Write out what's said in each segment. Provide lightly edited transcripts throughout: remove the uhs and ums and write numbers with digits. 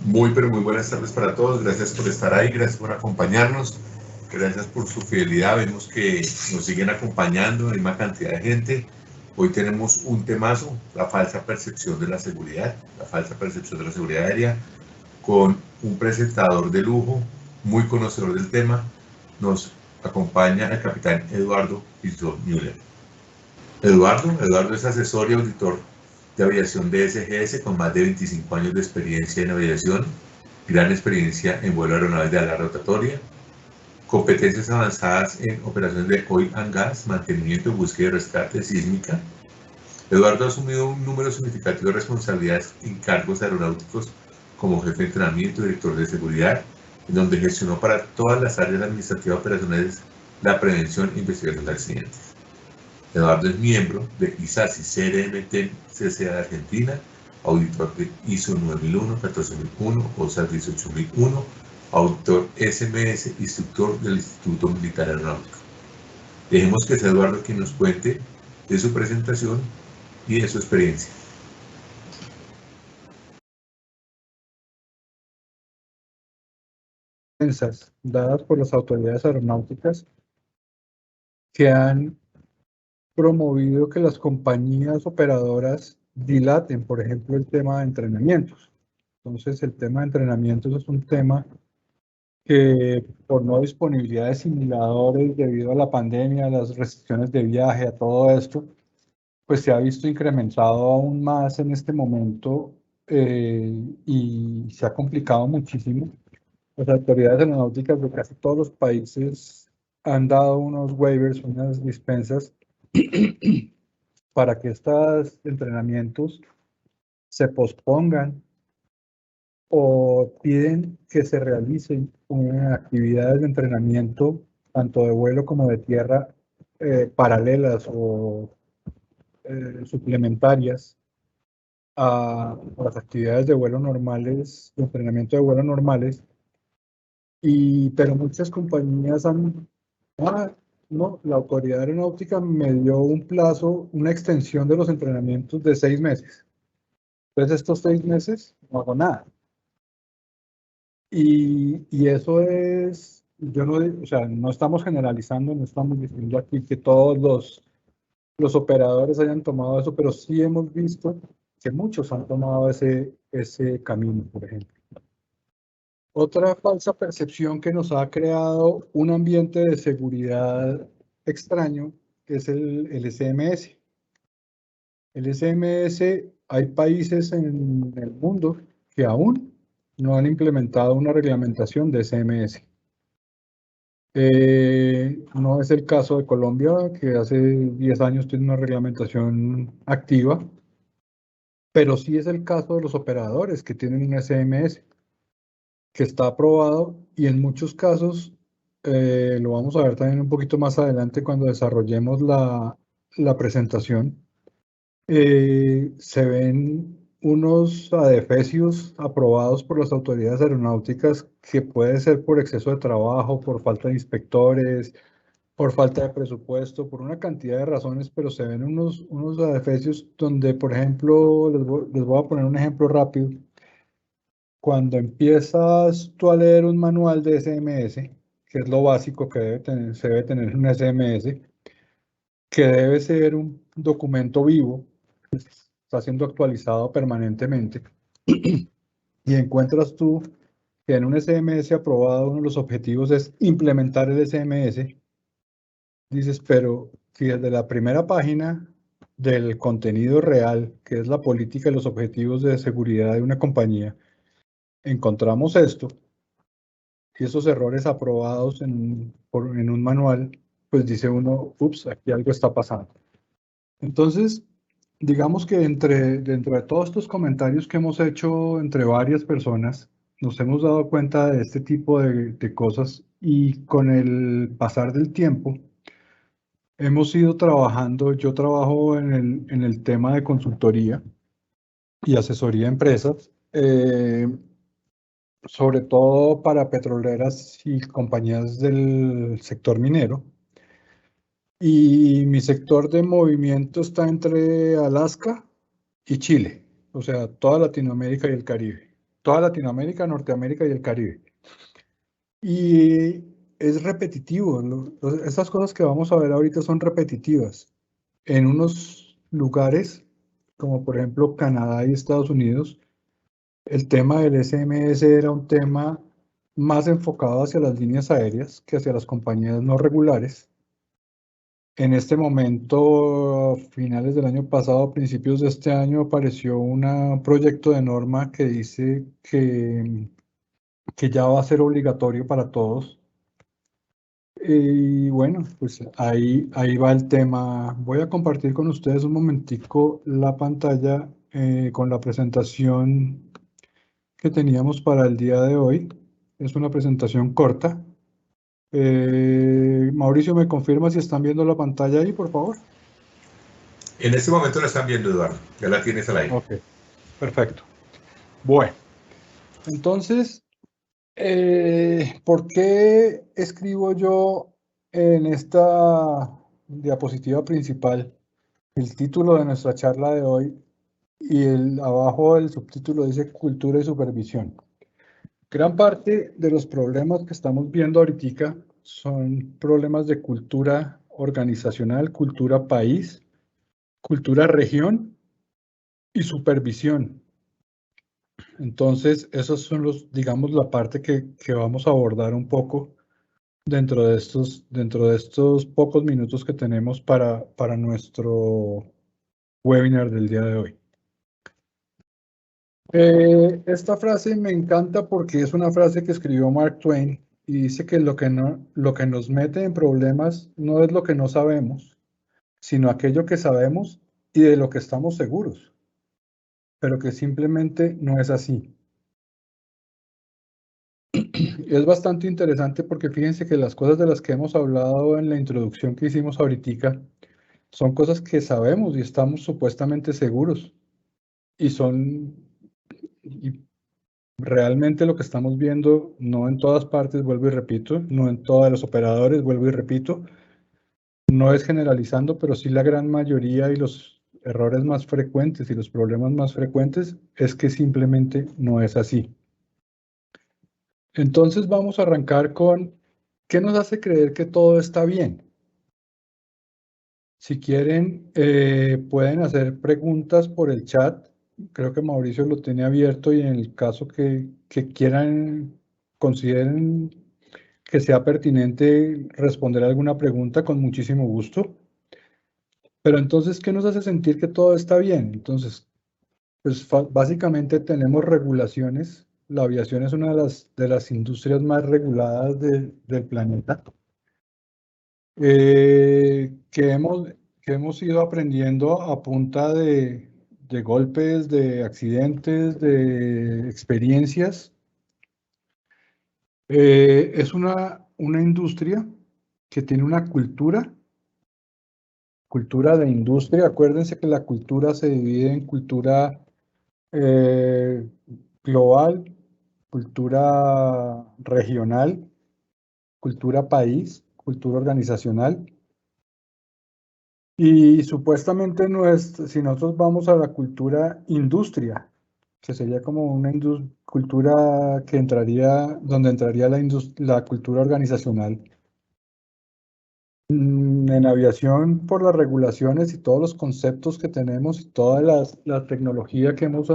Muy, pero muy buenas tardes para todos. Gracias por estar ahí, gracias por acompañarnos, gracias por su fidelidad. Vemos que nos siguen acompañando, hay una cantidad de gente. Hoy tenemos un temazo, la falsa percepción de la seguridad, aérea, con un presentador de lujo, muy conocedor del tema. Nos acompaña el capitán Eduardo Pinzón Müller. Eduardo es asesor y auditor de aviación de SGS con más de 25 años de experiencia en aviación, gran experiencia en vuelo aeronaves de ala rotatoria, competencias avanzadas en operaciones de oil and gas, mantenimiento, búsqueda y rescate sísmica. Eduardo ha asumido un número significativo de responsabilidades en cargos aeronáuticos como jefe de entrenamiento y director de seguridad, en donde gestionó para todas las áreas administrativas operacionales la prevención e investigación de accidentes. Eduardo es miembro de ISASI CRMT CCA de Argentina, auditor de ISO 9001, 14001, OSA 18001, auditor SMS, instructor del Instituto Militar Aeronáutico. Dejemos que sea Eduardo quien nos cuente de su presentación y de su experiencia. Dadas por las autoridades aeronáuticas que han promovido que las compañías operadoras dilaten, por ejemplo, el tema de entrenamientos. Entonces, el tema de entrenamientos es un tema que por no disponibilidad de simuladores debido a la pandemia, a las restricciones de viaje, a todo esto, pues se ha visto incrementado aún más en este momento y se ha complicado muchísimo. Las autoridades aeronáuticas de casi todos los países han dado unos waivers, unas dispensas para que estos entrenamientos se pospongan o piden que se realicen actividades de entrenamiento tanto de vuelo como de tierra paralelas o suplementarias a las actividades de vuelo normales, de entrenamiento de vuelo normales, pero muchas compañías han, no, la autoridad aeronáutica me dio un plazo, una extensión de los entrenamientos de 6 meses. Entonces estos 6 meses no hago nada. Y eso es, yo no, o sea, no estamos generalizando, no estamos diciendo aquí que todos los operadores hayan tomado eso, pero sí hemos visto que muchos han tomado ese camino, por ejemplo. Otra falsa percepción que nos ha creado un ambiente de seguridad extraño es el SMS. El SMS, hay países en el mundo que aún no han implementado una reglamentación de SMS. No es el caso de Colombia, que hace 10 años tiene una reglamentación activa, pero sí es el caso de los operadores que tienen un SMS que está aprobado y en muchos casos, lo vamos a ver también un poquito más adelante cuando desarrollemos la presentación, se ven unos adefesios aprobados por las autoridades aeronáuticas que puede ser por exceso de trabajo, por falta de inspectores, por falta de presupuesto, por una cantidad de razones, pero se ven unos adefesios donde, por ejemplo, les voy a poner un ejemplo rápido. Cuando empiezas tú a leer un manual de SMS, que es lo básico que se debe tener en un SMS, que debe ser un documento vivo, está siendo actualizado permanentemente, y encuentras tú que en un SMS aprobado uno de los objetivos es implementar el SMS, dices, pero si desde la primera página del contenido real, que es la política y los objetivos de seguridad de una compañía, encontramos esto, y esos errores aprobados en un manual, pues dice uno, ups, aquí algo está pasando. Entonces, digamos que dentro de todos estos comentarios que hemos hecho entre varias personas, nos hemos dado cuenta de este tipo de cosas y con el pasar del tiempo, hemos ido trabajando, yo trabajo en el tema de consultoría y asesoría a empresas, sobre todo para petroleras y compañías del sector minero. Y mi sector de movimiento está entre Alaska y Chile, o sea, toda Latinoamérica y el Caribe. toda Latinoamérica, Norteamérica y el Caribe. Y es repetitivo, estas cosas que vamos a ver ahorita son repetitivas. En unos lugares, como por ejemplo Canadá y Estados Unidos, el tema del SMS era un tema más enfocado hacia las líneas aéreas que hacia las compañías no regulares. En este momento, a finales del año pasado, principios de este año, apareció un proyecto de norma que dice que ya va a ser obligatorio para todos. Y bueno, pues ahí va el tema. Voy a compartir con ustedes un momentico la pantalla con la presentación que teníamos para el día de hoy. Es una presentación corta. Mauricio, ¿me confirma si están viendo la pantalla ahí, por favor? En este momento la están viendo, Eduardo. Ya la tienes al aire. Ok, perfecto. Bueno, entonces, ¿por qué escribo yo en esta diapositiva principal el título de nuestra charla de hoy y abajo el subtítulo dice Cultura y Supervisión? Gran parte de los problemas que estamos viendo ahorita son problemas de cultura organizacional, cultura país, cultura región y supervisión. Entonces, esos son digamos, la parte que vamos a abordar un poco dentro de estos pocos minutos que tenemos para nuestro webinar del día de hoy. Esta frase me encanta porque es una frase que escribió Mark Twain y dice que lo que nos mete en problemas no es lo que no sabemos, sino aquello que sabemos y de lo que estamos seguros, pero que simplemente no es así. Es bastante interesante porque fíjense que las cosas de las que hemos hablado en la introducción que hicimos ahorita son cosas que sabemos y estamos supuestamente seguros y realmente lo que estamos viendo, no en todas partes, vuelvo y repito, no en todos los operadores, vuelvo y repito, no es generalizando, pero sí la gran mayoría y los errores más frecuentes y los problemas más frecuentes es que simplemente no es así. Entonces vamos a arrancar con ¿qué nos hace creer que todo está bien? Si quieren, pueden hacer preguntas por el chat. Creo que Mauricio lo tiene abierto y en el caso que quieran, consideren que sea pertinente responder alguna pregunta con muchísimo gusto. Pero entonces, ¿qué nos hace sentir que todo está bien? Entonces, pues básicamente tenemos regulaciones. La aviación es una de las industrias más reguladas del planeta. Que hemos ido aprendiendo a punta de golpes, de accidentes, de experiencias. Es una industria que tiene una cultura de industria. Acuérdense que la cultura se divide en cultura global, cultura regional, cultura país, cultura organizacional. Y supuestamente si nosotros vamos a la cultura industria, que sería como una cultura que donde entraría la cultura organizacional. En aviación, por las regulaciones y todos los conceptos que tenemos y toda la tecnología que hemos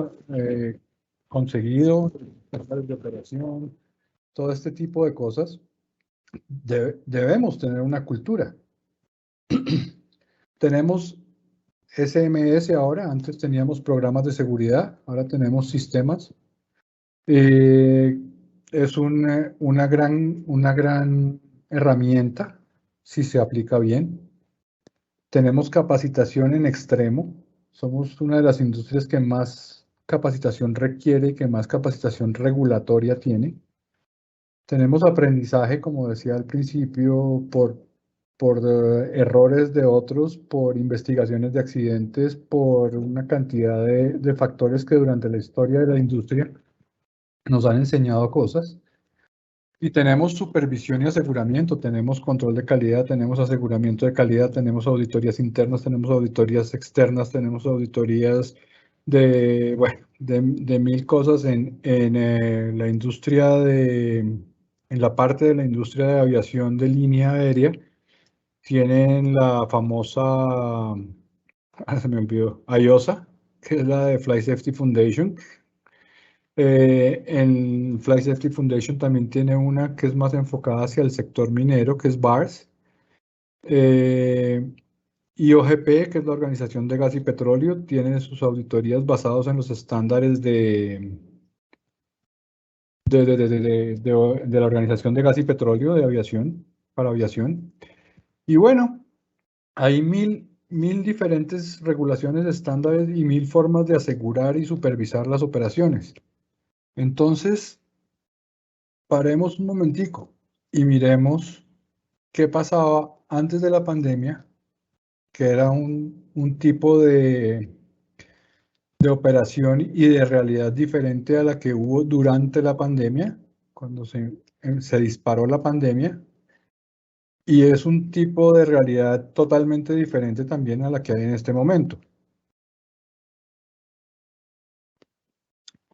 conseguido, de operación, todo este tipo de cosas, debemos tener una cultura. Tenemos SMS ahora, antes teníamos programas de seguridad, ahora tenemos sistemas. Es una gran herramienta si se aplica bien. Tenemos capacitación en extremo. Somos una de las industrias que más capacitación requiere y que más capacitación regulatoria tiene. Tenemos aprendizaje, como decía al principio, por errores de otros, por investigaciones de accidentes, por una cantidad de factores que durante la historia de la industria nos han enseñado cosas. Y tenemos supervisión y aseguramiento, tenemos control de calidad, tenemos aseguramiento de calidad, tenemos auditorías internas, tenemos auditorías externas, tenemos auditorías bueno, de mil cosas en la industria en la parte de la industria de aviación de línea aérea. Tienen la famosa, se me olvidó, IOSA, que es la de Flight Safety Foundation. En Flight Safety Foundation también tiene una que es más enfocada hacia el sector minero, que es BARS. IOGP, que es la Organización de Gas y Petróleo, tiene sus auditorías basadas en los estándares de la Organización de Gas y Petróleo de Aviación, para aviación. Y bueno, hay mil diferentes regulaciones, estándares y mil formas de asegurar y supervisar las operaciones. Entonces, paremos un momentico y miremos qué pasaba antes de la pandemia, que era un tipo de operación y de realidad diferente a la que hubo durante la pandemia, cuando se disparó la pandemia, y es un tipo de realidad totalmente diferente también a la que hay en este momento.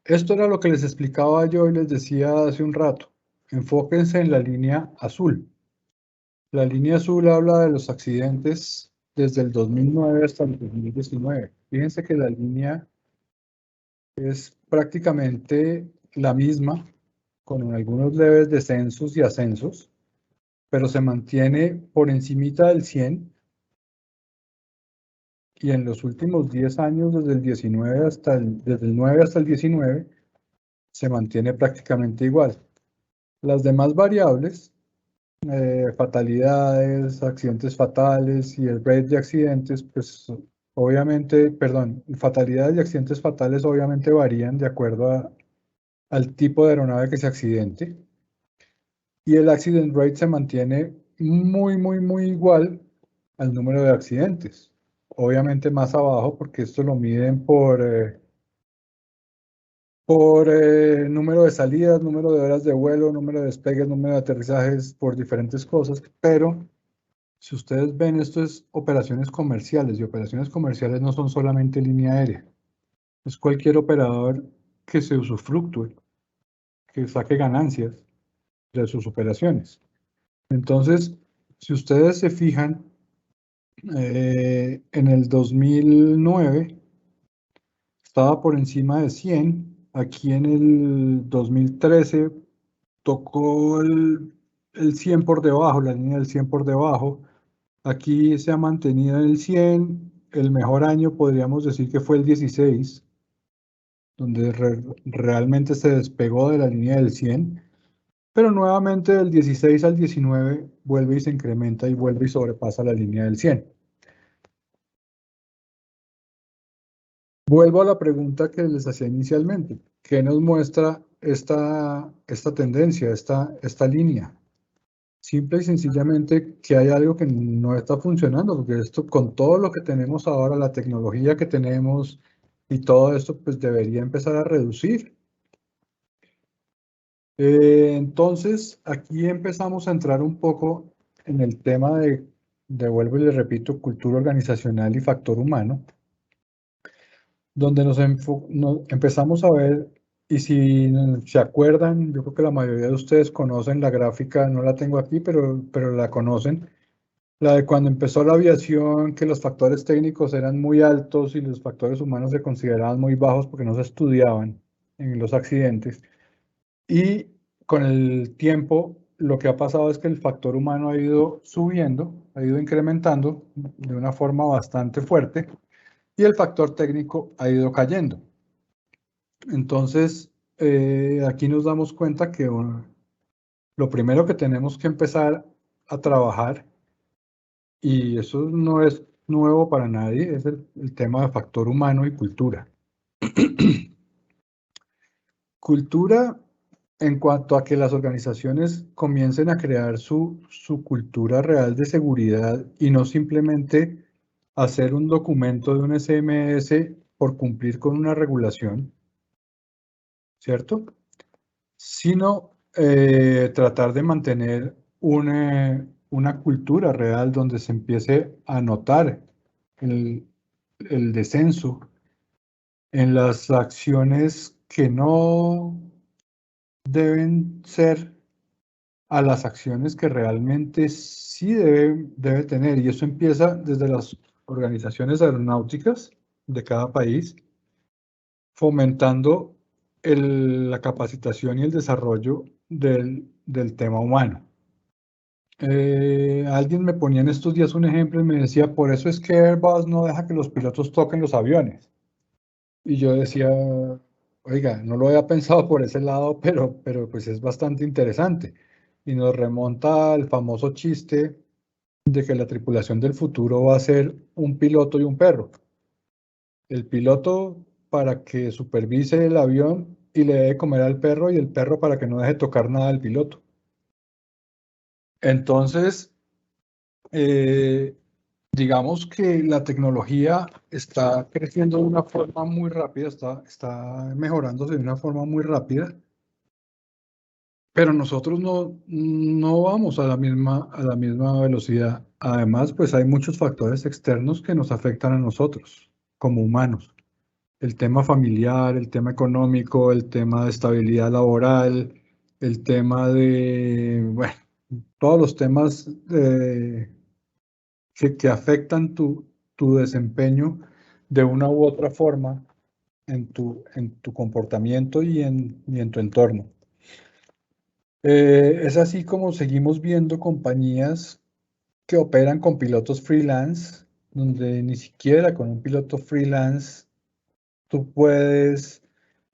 Esto era lo que les explicaba yo y les decía hace un rato. Enfóquense en la línea azul. La línea azul habla de los accidentes desde el 2009 hasta el 2019. Fíjense que la línea es prácticamente la misma, con algunos leves descensos y ascensos, pero se mantiene por encimita del 100, y en los últimos 10 años, desde el 19 desde el 9 hasta el 19, se mantiene prácticamente igual. Las demás variables, fatalidades, accidentes fatales y el rate de accidentes, pues obviamente, perdón, fatalidades y accidentes fatales obviamente varían de acuerdo al tipo de aeronave que se accidente. Y el accident rate se mantiene muy igual al número de accidentes. Obviamente más abajo, porque esto lo miden por número de salidas, número de horas de vuelo, número de despegues, número de aterrizajes, por diferentes cosas. Pero si ustedes ven, esto es operaciones comerciales, y operaciones comerciales no son solamente línea aérea. Es cualquier operador que se usufructúe, que saque ganancias de sus operaciones. Entonces, si ustedes se fijan, en el 2009 estaba por encima de 100. Aquí en el 2013 tocó el 100 por debajo, la línea del 100 por debajo. Aquí se ha mantenido en el 100. El mejor año podríamos decir que fue el 16, donde realmente se despegó de la línea del 100. Pero nuevamente del 16 al 19 vuelve y se incrementa y vuelve y sobrepasa la línea del 100. Vuelvo a la pregunta que les hacía inicialmente. ¿Qué nos muestra esta tendencia, esta línea? Simple y sencillamente que hay algo que no está funcionando, porque esto, con todo lo que tenemos ahora, la tecnología que tenemos y todo esto, pues debería empezar a reducir. Entonces, aquí empezamos a entrar un poco en el tema vuelvo y le repito, cultura organizacional y factor humano, donde nos empezamos a ver, y si se acuerdan, yo creo que la mayoría de ustedes conocen la gráfica, no la tengo aquí, pero la conocen, la de cuando empezó la aviación, que los factores técnicos eran muy altos y los factores humanos se consideraban muy bajos porque no se estudiaban en los accidentes. Y con el tiempo, lo que ha pasado es que el factor humano ha ido subiendo, ha ido incrementando de una forma bastante fuerte, y el factor técnico ha ido cayendo. Entonces, aquí nos damos cuenta que lo primero que tenemos que empezar a trabajar, y eso no es nuevo para nadie, es el tema de factor humano y cultura. Cultura en cuanto a que las organizaciones comiencen a crear su cultura real de seguridad y no simplemente hacer un documento de un SMS por cumplir con una regulación, ¿cierto? Sino tratar de mantener una cultura real donde se empiece a notar el descenso en las acciones que no deben ser a las acciones que realmente sí debe tener. Y eso empieza desde las organizaciones aeronáuticas de cada país, fomentando la capacitación y el desarrollo del tema humano. Alguien me ponía en estos días un ejemplo y me decía, por eso es que Airbus no deja que los pilotos toquen los aviones. Y yo decía, oiga, no lo había pensado por ese lado, pero pues es bastante interesante. Y nos remonta al famoso chiste de que la tripulación del futuro va a ser un piloto y un perro. El piloto para que supervise el avión y le dé de comer al perro, y el perro para que no deje tocar nada al piloto. Entonces, eh, digamos que la tecnología está creciendo de una forma muy rápida, está mejorándose de una forma muy rápida, pero nosotros no vamos a la misma velocidad. Además, pues hay muchos factores externos que nos afectan a nosotros como humanos. El tema familiar, el tema económico, el tema de estabilidad laboral, el tema de, bueno, todos los temas que afectan tu desempeño de una u otra forma en tu comportamiento y en tu entorno. Es así como seguimos viendo compañías que operan con pilotos freelance, donde ni siquiera con un piloto freelance tú puedes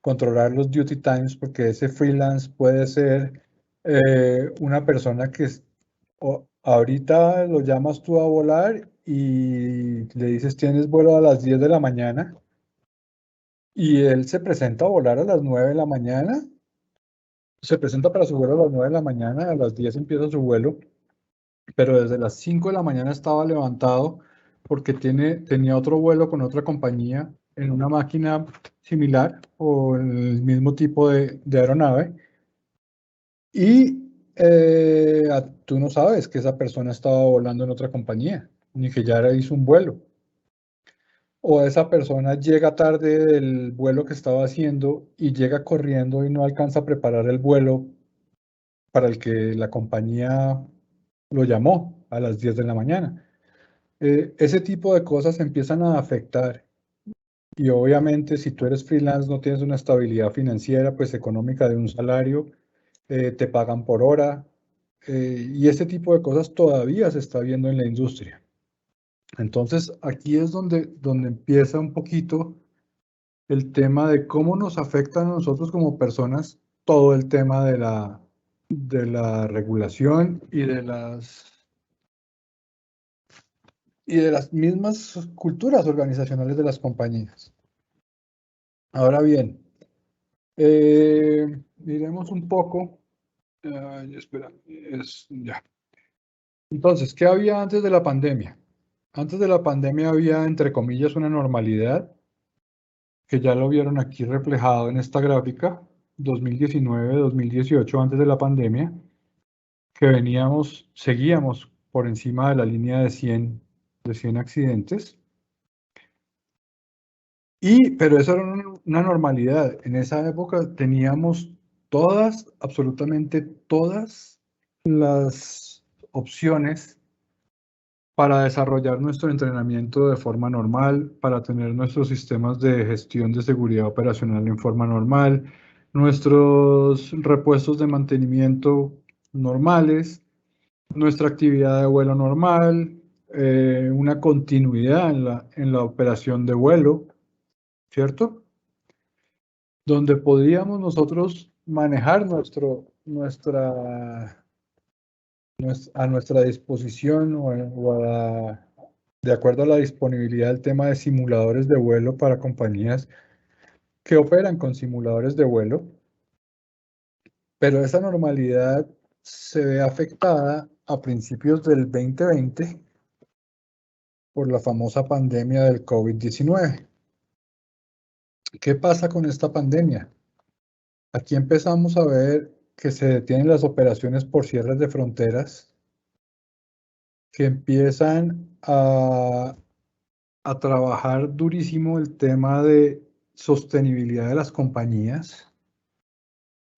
controlar los duty times, porque ese freelance puede ser una persona que ahorita lo llamas tú a volar y le dices tienes vuelo a las 10 de la mañana y él se presenta a volar a las 9 de la mañana, se presenta para su vuelo a las 9 de la mañana, a las 10 empieza su vuelo, pero desde las 5 de la mañana estaba levantado porque tenía otro vuelo con otra compañía en una máquina similar o el mismo tipo de aeronave. Y tú no sabes que esa persona estaba volando en otra compañía, ni que ya hizo un vuelo. O esa persona llega tarde del vuelo que estaba haciendo y llega corriendo y no alcanza a preparar el vuelo para el que la compañía lo llamó a las 10 de la mañana. Ese tipo de cosas empiezan a afectar y obviamente si tú eres freelance no tienes una estabilidad financiera, pues económica de un salario, te pagan por hora y ese tipo de cosas todavía se está viendo en la industria. Entonces aquí es donde empieza un poquito el tema de cómo nos afecta a nosotros como personas todo el tema de la regulación y de las mismas culturas organizacionales de las compañías. Ahora bien, miremos un poco. Espera, ya. Entonces, ¿qué había antes de la pandemia? Antes de la pandemia había, entre comillas, una normalidad, que ya lo vieron aquí reflejado en esta gráfica, 2019, 2018, antes de la pandemia, que seguíamos por encima de la línea de 100 accidentes. Pero eso era una normalidad. En esa época teníamos absolutamente todas las opciones para desarrollar nuestro entrenamiento de forma normal, para tener nuestros sistemas de gestión de seguridad operacional en forma normal, nuestros repuestos de mantenimiento normales, nuestra actividad de vuelo normal, una continuidad en la operación de vuelo, ¿cierto? Donde podíamos nosotros manejar a nuestra disposición de acuerdo a la disponibilidad del tema de simuladores de vuelo para compañías que operan con simuladores de vuelo, pero esa normalidad se ve afectada a principios del 2020 por la famosa pandemia del COVID-19. ¿Qué pasa con esta pandemia? Aquí empezamos a ver que se detienen las operaciones por cierres de fronteras, que empiezan a trabajar durísimo el tema de sostenibilidad de las compañías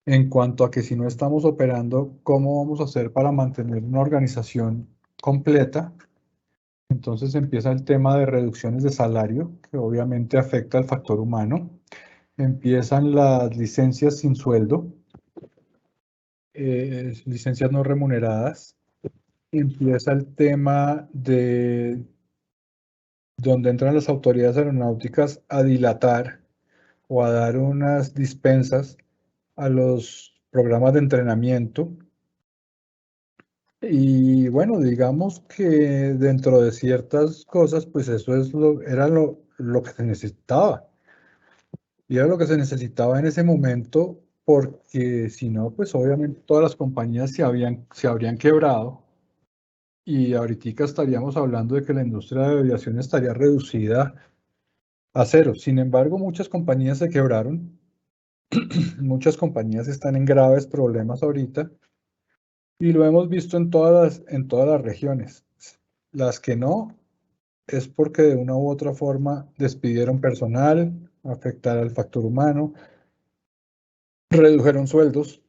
en cuanto a que si no estamos operando, ¿cómo vamos a hacer para mantener una organización completa? Entonces empieza el tema de reducciones de salario, que obviamente afecta al factor humano. Empiezan las licencias sin sueldo, licencias no remuneradas. Empieza el tema de donde entran las autoridades aeronáuticas a dilatar o a dar unas dispensas a los programas de entrenamiento. Y bueno, digamos que dentro de ciertas cosas, pues eso era lo que se necesitaba. Y era lo que se necesitaba en ese momento, porque si no, pues obviamente todas las compañías se habrían quebrado y ahorita estaríamos hablando de que la industria de aviación estaría reducida a cero. Sin embargo, muchas compañías se quebraron, muchas compañías están en graves problemas ahorita y lo hemos visto en todas las regiones. Las que no es porque de una u otra forma despidieron personal, afectar al factor humano, redujeron sueldos,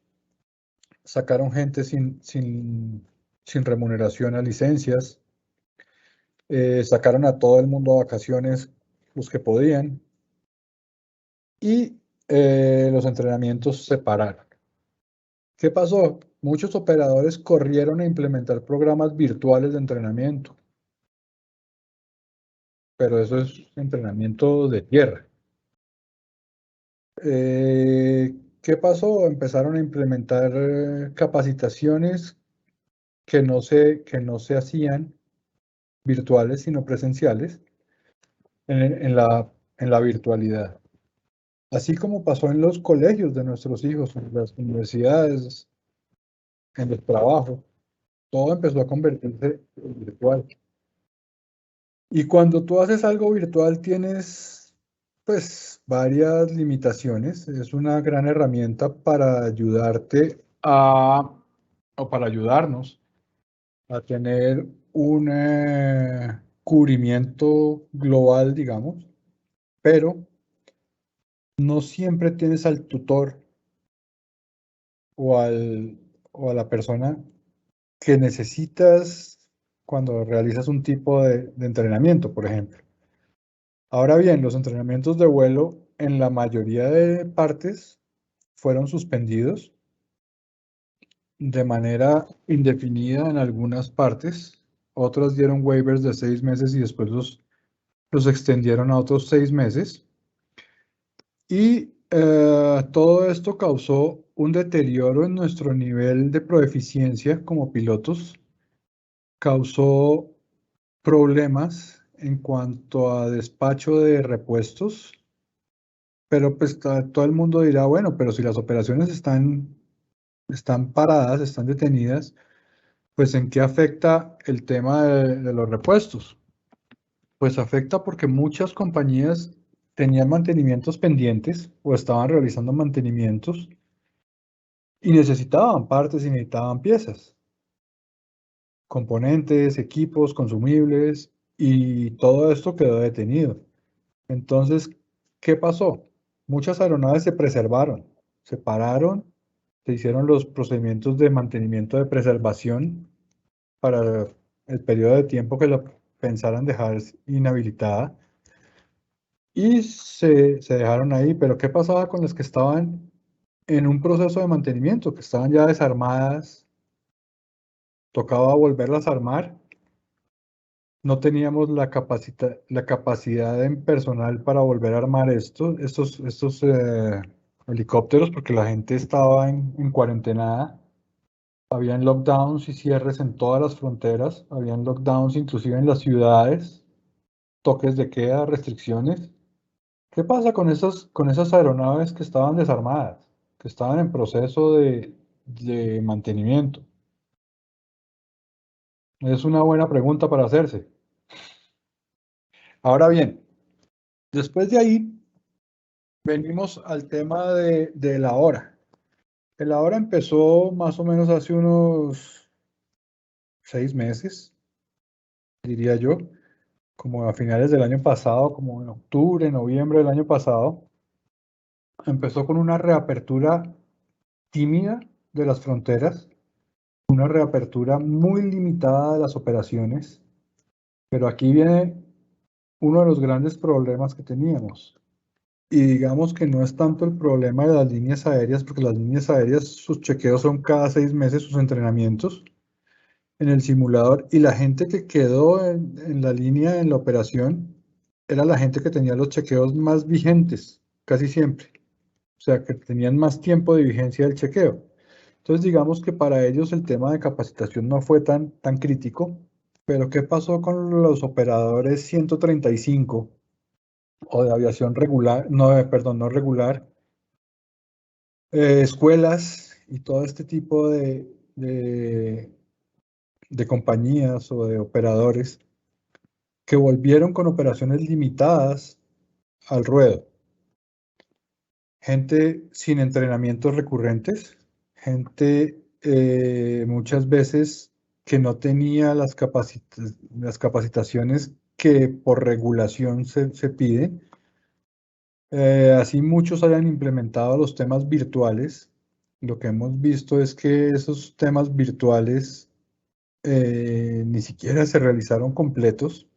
sacaron gente sin remuneración a licencias, sacaron a todo el mundo a vacaciones los que podían y los entrenamientos se pararon. ¿Qué pasó? Muchos operadores corrieron a implementar programas virtuales de entrenamiento, pero eso es entrenamiento de tierra. ¿Qué pasó? Empezaron a implementar capacitaciones que no se hacían virtuales, sino presenciales en la virtualidad. Así como pasó en los colegios de nuestros hijos, en las universidades, en el trabajo, todo empezó a convertirse en virtual. Y cuando tú haces algo virtual tienes pues varias limitaciones. Es una gran herramienta para ayudarte o para ayudarnos a tener un cubrimiento global, digamos, pero no siempre tienes al tutor o, o a la persona que necesitas cuando realizas un tipo de entrenamiento, por ejemplo. Ahora bien, los entrenamientos de vuelo en la mayoría de partes fueron suspendidos de manera indefinida en algunas partes. Otras dieron waivers de 6 meses y después los extendieron a otros 6 meses. Y todo esto causó un deterioro en nuestro nivel de proeficiencia como pilotos, causó problemas en cuanto a despacho de repuestos, pero pues todo el mundo dirá, bueno, pero si las operaciones están paradas, están detenidas, pues ¿en qué afecta el tema de los repuestos? Pues afecta porque muchas compañías tenían mantenimientos pendientes o estaban realizando mantenimientos y necesitaban partes y necesitaban piezas, componentes, equipos, consumibles y todo esto quedó detenido. Entonces, ¿qué pasó? Muchas aeronaves se preservaron, se pararon, se hicieron los procedimientos de mantenimiento de preservación para el periodo de tiempo que lo pensaran dejar inhabilitada y se dejaron ahí. Pero ¿qué pasaba con las que estaban en un proceso de mantenimiento, que estaban ya desarmadas? Tocaba volverlas a armar. No teníamos la capacidad en personal para volver a armar estos helicópteros porque la gente estaba en cuarentena. Habían lockdowns y cierres en todas las fronteras. Habían lockdowns inclusive en las ciudades, toques de queda, restricciones. ¿Qué pasa con esas aeronaves que estaban desarmadas, que estaban en proceso de mantenimiento? Es una buena pregunta para hacerse. Ahora bien, después de ahí venimos al tema de la hora. La hora empezó más o menos hace unos 6 meses, diría yo, como a finales del año pasado, como en octubre, noviembre del año pasado. empezó con una reapertura tímida de las fronteras, una reapertura muy limitada de las operaciones, pero aquí viene uno de los grandes problemas que teníamos. Y digamos que no es tanto el problema de las líneas aéreas, porque las líneas aéreas, sus chequeos son cada 6 meses, sus entrenamientos en el simulador, y la gente que quedó en la línea, en la operación, era la gente que tenía los chequeos más vigentes, casi siempre. O sea, que tenían más tiempo de vigencia del chequeo. Entonces, digamos que para ellos el tema de capacitación no fue tan crítico, pero ¿qué pasó con los operadores 135 o de aviación regular, no, perdón, no regular, escuelas y todo este tipo de compañías o de operadores que volvieron con operaciones limitadas al ruedo? Gente sin entrenamientos recurrentes, gente muchas veces que no tenía las capacitaciones que por regulación se pide. Así muchos hayan implementado los temas virtuales. Lo que hemos visto es que esos temas virtuales ni siquiera se realizaron completos.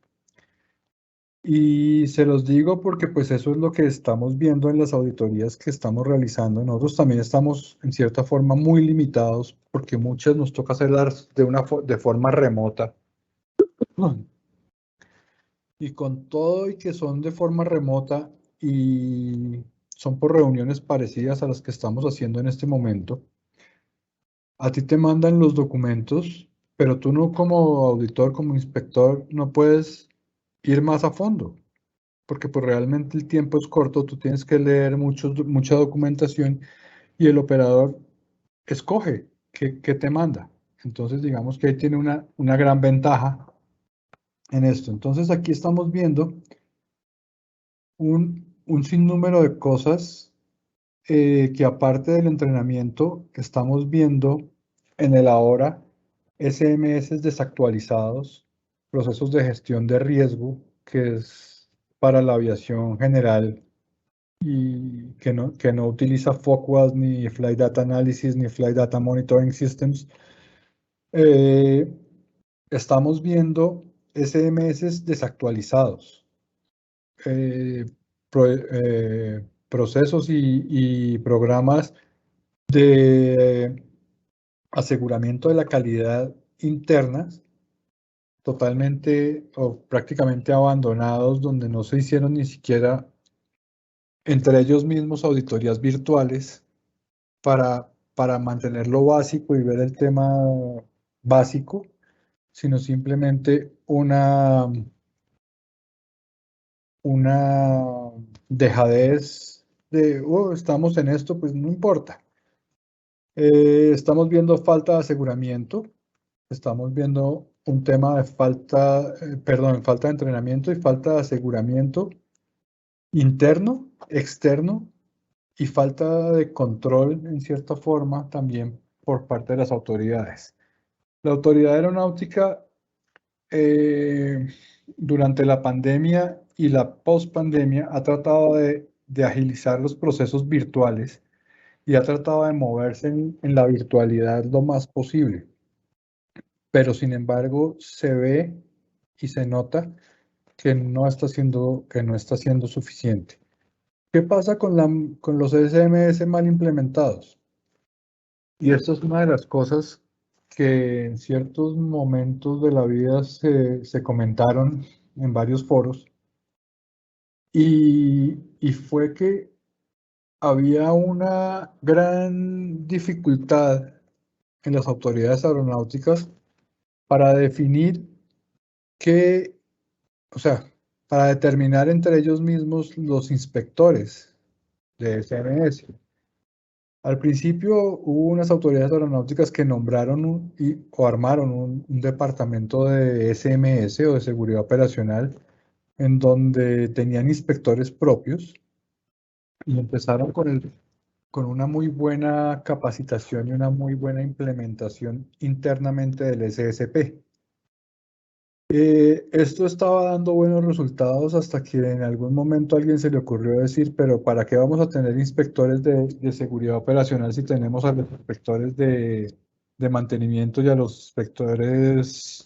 Y se los digo porque pues eso es lo que estamos viendo en las auditorías que estamos realizando. Nosotros también estamos en cierta forma muy limitados porque muchas nos toca hacerlas de forma remota. Y con todo y que son de forma remota y son por reuniones parecidas a las que estamos haciendo en este momento, a ti te mandan los documentos, pero tú no como auditor, como inspector, no puedes ir más a fondo, porque pues realmente el tiempo es corto, tú tienes que leer mucha documentación y el operador escoge qué te manda. Entonces digamos que ahí tiene una gran ventaja en esto. Entonces aquí estamos viendo un sinnúmero de cosas que aparte del entrenamiento estamos viendo en el ahora SMS desactualizados, procesos de gestión de riesgo, que es para la aviación general y que no utiliza FOCWAS, ni Flight Data Analysis, ni Flight Data Monitoring Systems. Eh, Estamos viendo SMS desactualizados. eh, Procesos y programas de aseguramiento de la calidad internas totalmente o prácticamente abandonados, donde no se hicieron ni siquiera entre ellos mismos auditorías virtuales para mantener lo básico y ver el tema básico, sino simplemente una dejadez de, oh, estamos en esto, pues no importa. Estamos viendo falta de aseguramiento, estamos viendo un tema de falta de entrenamiento y falta de aseguramiento interno, externo y falta de control en cierta forma también por parte de las autoridades. La autoridad aeronáutica durante la pandemia y la pospandemia ha tratado de agilizar los procesos virtuales y ha tratado de moverse en la virtualidad lo más posible. Pero sin embargo se ve y se nota que no está siendo suficiente. ¿Qué pasa con los SMS mal implementados? Y esto es una de las cosas que en ciertos momentos de la vida se comentaron en varios foros y fue que había una gran dificultad en las autoridades aeronáuticas para definir qué, o sea, para determinar entre ellos mismos los inspectores de SMS. Al principio hubo unas autoridades aeronáuticas que nombraron o armaron un departamento de SMS o de seguridad operacional en donde tenían inspectores propios y empezaron con una muy buena capacitación y una muy buena implementación internamente del SSP. Esto estaba dando buenos resultados hasta que en algún momento a alguien se le ocurrió decir, pero ¿para qué vamos a tener inspectores de seguridad operacional si tenemos a los inspectores de mantenimiento y a los inspectores,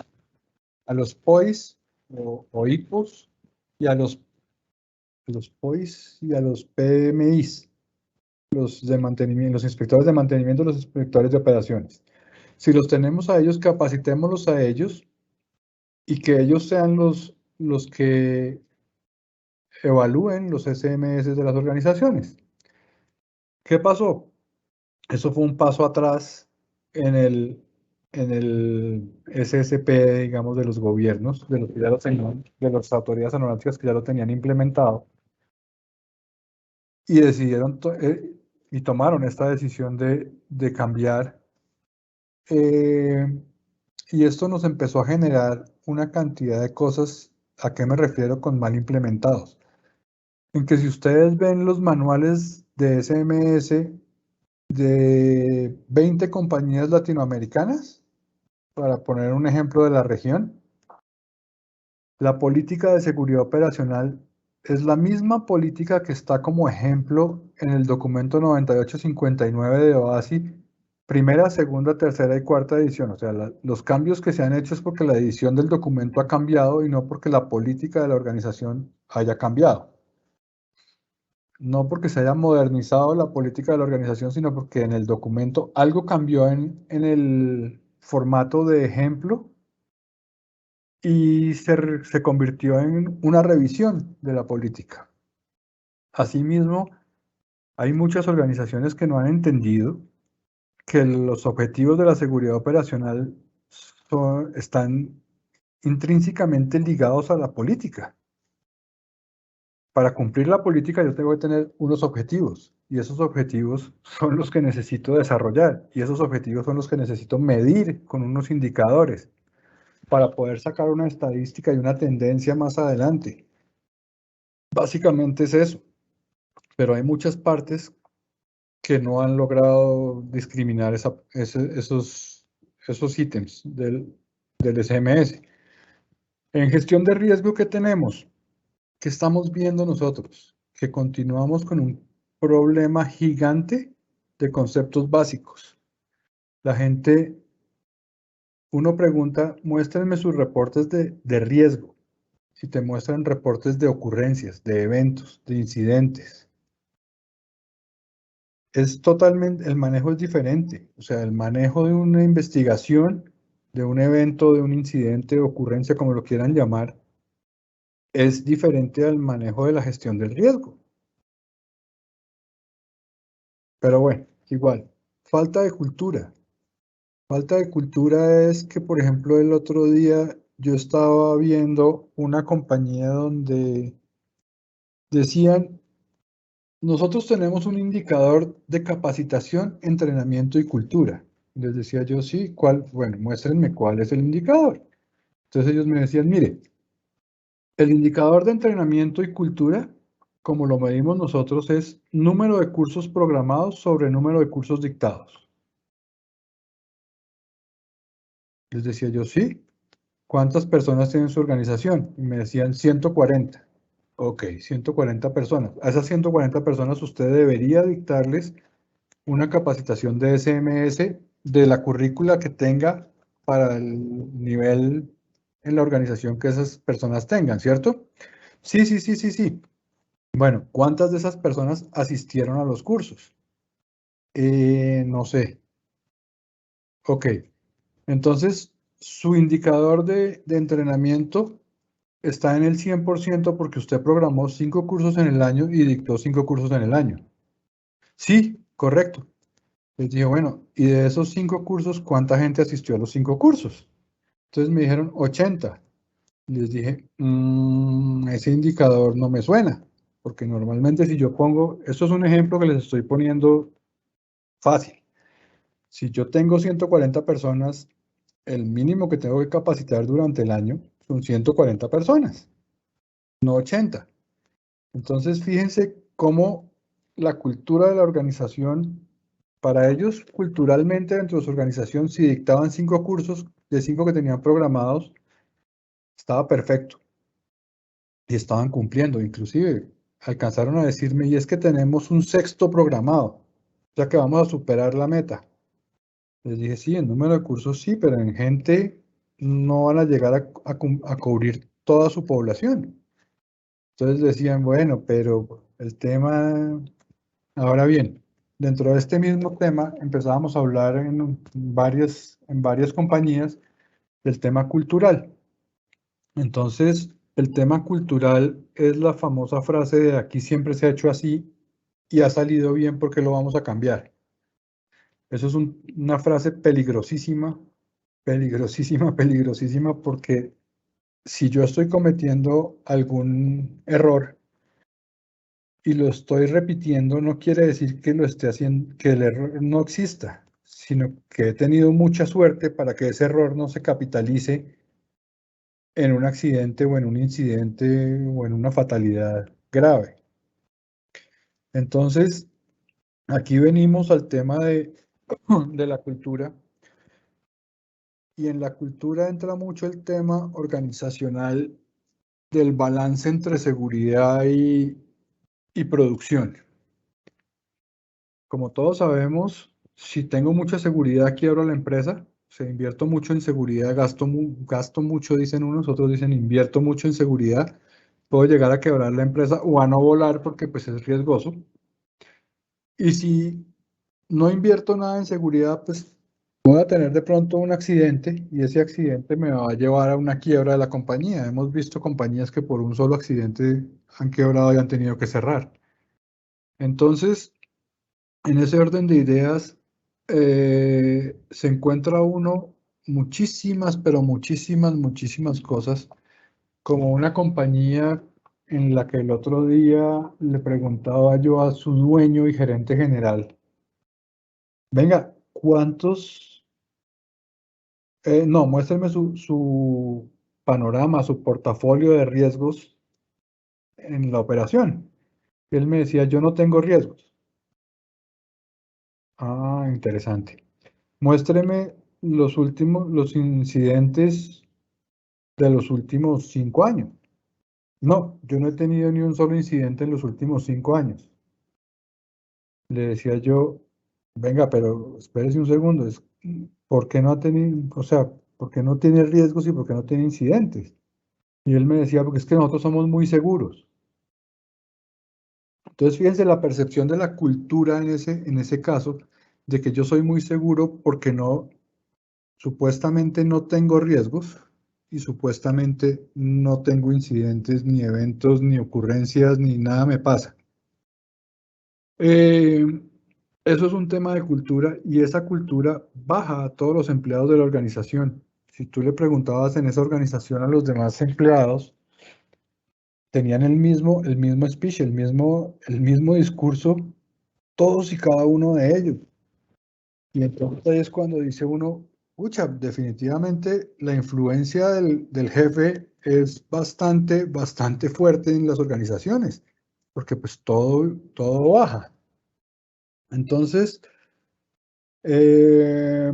a los POIs o IPOs y a los POIs y a los PMIs, los de mantenimiento, los inspectores de mantenimiento, los inspectores de operaciones? Si los tenemos a ellos, capacitémoslos a ellos y que ellos sean los que evalúen los SMS de las organizaciones. ¿Qué pasó? Eso fue un paso atrás en el SSP, digamos, de los gobiernos, de los que ya lo tenían, de las autoridades aeronáuticas que ya lo tenían implementado, y decidieron y tomaron esta decisión de cambiar. Y esto nos empezó a generar una cantidad de cosas. ¿A qué me refiero con mal implementados? En que si ustedes ven los manuales de SMS de 20 compañías latinoamericanas, para poner un ejemplo de la región, la política de seguridad operacional es la misma política que está como ejemplo en el documento 9859 de OASI, primera, segunda, tercera y cuarta edición. O sea, los cambios que se han hecho es porque la edición del documento ha cambiado y no porque la política de la organización haya cambiado. No porque se haya modernizado la política de la organización, sino porque en el documento algo cambió en el formato de ejemplo y se convirtió en una revisión de la política. Asimismo, hay muchas organizaciones que no han entendido que los objetivos de la seguridad operacional están intrínsecamente ligados a la política. Para cumplir la política yo tengo que tener unos objetivos y esos objetivos son los que necesito desarrollar y esos objetivos son los que necesito medir con unos indicadores para poder sacar una estadística y una tendencia más adelante. Básicamente es eso, pero hay muchas partes que no han logrado discriminar esos ítems del SMS. En gestión de riesgo, ¿qué tenemos? ¿Qué estamos viendo nosotros? Que continuamos con un problema gigante de conceptos básicos. La gente, uno pregunta, muéstrenme sus reportes de riesgo. Si te muestran reportes de ocurrencias, de eventos, de incidentes, es totalmente, el manejo es diferente. O sea, el manejo de una investigación, de un evento, de un incidente, ocurrencia, como lo quieran llamar, es diferente al manejo de la gestión del riesgo. Pero bueno, igual, falta de cultura. Falta de cultura es que, por ejemplo, el otro día yo estaba viendo una compañía donde decían, nosotros tenemos un indicador de capacitación, entrenamiento y cultura. Les decía yo, sí, ¿cuál? Bueno, muéstrenme cuál es el indicador. Entonces ellos me decían, mire, el indicador de entrenamiento y cultura, como lo medimos nosotros, es número de cursos programados sobre número de cursos dictados. Les decía yo, sí. ¿Cuántas personas tiene su organización? Y me decían 140. Ok, 140 personas. A esas 140 personas usted debería dictarles una capacitación de SMS de la currícula que tenga para el nivel en la organización que esas personas tengan, ¿cierto? Sí, sí, sí, sí, sí. Bueno, ¿cuántas de esas personas asistieron a los cursos? No sé. Ok, entonces su indicador de entrenamiento está en el 100% porque usted programó 5 cursos en el año y dictó 5 cursos en el año. Sí, correcto. Les dije, bueno, y de esos 5 cursos, ¿cuánta gente asistió a los 5 cursos? Entonces me dijeron 80. Les dije, ese indicador no me suena, porque normalmente si yo pongo, esto es un ejemplo que les estoy poniendo fácil. Si yo tengo 140 personas, el mínimo que tengo que capacitar durante el año son 140 personas, no 80. Entonces, fíjense cómo la cultura de la organización, para ellos, culturalmente dentro de su organización, si dictaban 5 cursos de 5 que tenían programados, estaba perfecto y estaban cumpliendo. Inclusive alcanzaron a decirme, y es que tenemos un sexto programado, o sea que vamos a superar la meta. Les dije, sí, en número de cursos sí, pero en gente no van a llegar a cubrir toda su población. Entonces decían, bueno, pero el tema, ahora bien, dentro de este mismo tema empezábamos a hablar en varias compañías del tema cultural. Entonces, el tema cultural es la famosa frase de aquí siempre se ha hecho así y ha salido bien porque lo vamos a cambiar. Eso es una frase peligrosísima, peligrosísima, peligrosísima, porque si yo estoy cometiendo algún error y lo estoy repitiendo, no quiere decir que lo esté haciendo, que el error no exista, sino que he tenido mucha suerte para que ese error no se capitalice en un accidente o en un incidente o en una fatalidad grave. Entonces, aquí venimos al tema de la cultura. Y en la cultura entra mucho el tema organizacional del balance entre seguridad y producción. Como todos sabemos, si tengo mucha seguridad, quiebro la empresa. Se invierto mucho en seguridad, gasto mucho, dicen unos, otros dicen invierto mucho en seguridad. Puedo llegar a quebrar la empresa o a no volar porque pues es riesgoso. Y si no invierto nada en seguridad, pues voy a tener de pronto un accidente y ese accidente me va a llevar a una quiebra de la compañía. Hemos visto compañías que por un solo accidente han quebrado y han tenido que cerrar. Entonces, en ese orden de ideas, se encuentra uno muchísimas, pero muchísimas, muchísimas cosas, como una compañía en la que el otro día le preguntaba yo a su dueño y gerente general, venga, no, muéstrame su panorama, su portafolio de riesgos en la operación. Él me decía, yo no tengo riesgos. Ah, interesante. Muéstreme los incidentes de los últimos 5 años. No, yo no he tenido ni un solo incidente en los últimos 5 años. Le decía yo, venga, pero espérese un segundo, ¿por qué no ha tenido, o sea, por qué no tiene riesgos y por qué no tiene incidentes? Y él me decía, porque es que nosotros somos muy seguros. Entonces, fíjense la percepción de la cultura en ese caso, de que yo soy muy seguro porque supuestamente no tengo riesgos y supuestamente no tengo incidentes, ni eventos, ni ocurrencias, ni nada me pasa. Eh, Eso es un tema de cultura y esa cultura baja a todos los empleados de la organización. Si tú le preguntabas en esa organización a los demás empleados, tenían el mismo speech, el mismo discurso, todos y cada uno de ellos. Y entonces ahí es cuando dice uno, pucha, definitivamente la influencia del jefe es bastante, bastante fuerte en las organizaciones, porque pues todo baja. Entonces, eh,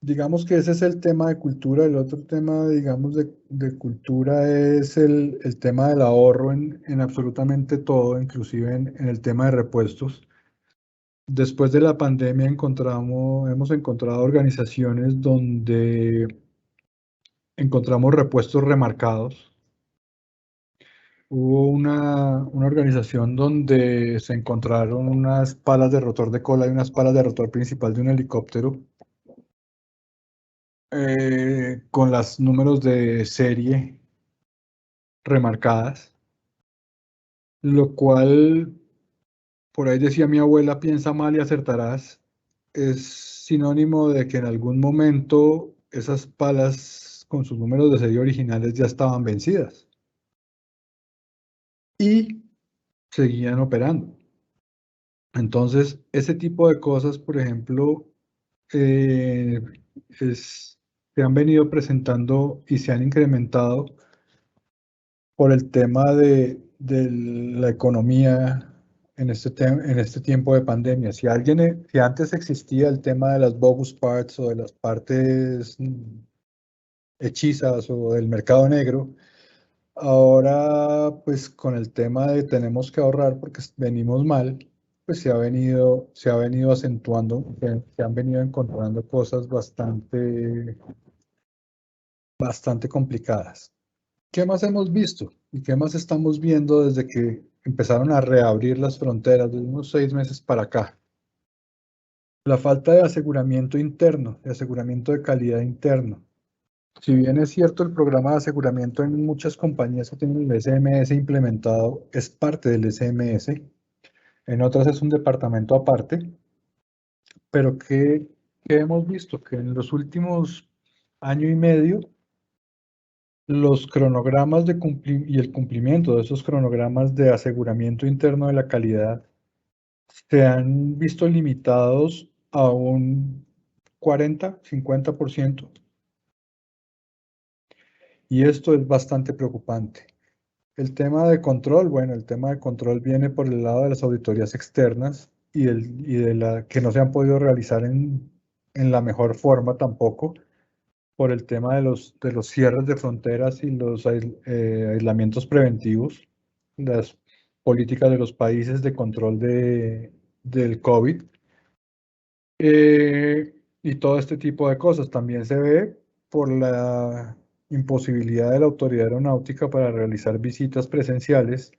digamos que ese es el tema de cultura. El otro tema, digamos, de cultura es el tema del ahorro en absolutamente todo, inclusive en el tema de repuestos. Después de la pandemia hemos encontrado organizaciones donde encontramos repuestos remarcados. Hubo una organización donde se encontraron unas palas de rotor de cola y unas palas de rotor principal de un helicóptero con los números de serie remarcadas, lo cual, por ahí decía mi abuela, piensa mal y acertarás, es sinónimo de que en algún momento esas palas con sus números de serie originales ya estaban vencidas y seguían operando. Entonces, ese tipo de cosas, por ejemplo, eh, se han venido presentando y se han incrementado por el tema de la economía en este tiempo de pandemia. Si antes existía el tema de las bogus parts o de las partes hechizas o del mercado negro. Ahora, pues con el tema de tenemos que ahorrar porque venimos mal, pues se ha venido acentuando, se han venido encontrando cosas bastante complicadas. ¿Qué más hemos visto y qué más estamos viendo desde que empezaron a reabrir las fronteras de unos 6 meses para acá? La falta de aseguramiento interno, de aseguramiento de calidad interno. Si bien es cierto, el programa de aseguramiento en muchas compañías que tienen el SMS implementado es parte del SMS, en otras es un departamento aparte, pero ¿qué hemos visto? Que en los últimos año y medio, los cronogramas y el cumplimiento de esos cronogramas de aseguramiento interno de la calidad se han visto limitados a un 40-50%, y esto es bastante preocupante. El tema de control, bueno, el tema de control viene por el lado de las auditorías externas y de la que no se han podido realizar en la mejor forma tampoco, por el tema de los cierres de fronteras y los aislamientos preventivos, las políticas de los países de control del COVID, y todo este tipo de cosas. También se ve por la imposibilidad de la autoridad aeronáutica para realizar visitas presenciales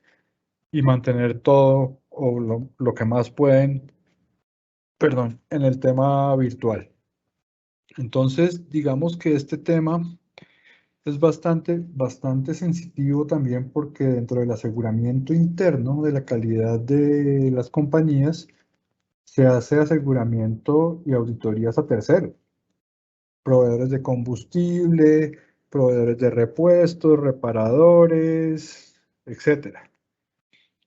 y mantener todo o lo que más pueden, perdón, en el tema virtual. Entonces, digamos que este tema es bastante sensitivo también porque dentro del aseguramiento interno de la calidad de las compañías se hace aseguramiento y auditorías a terceros, proveedores de combustible, proveedores de repuestos, reparadores, etcétera.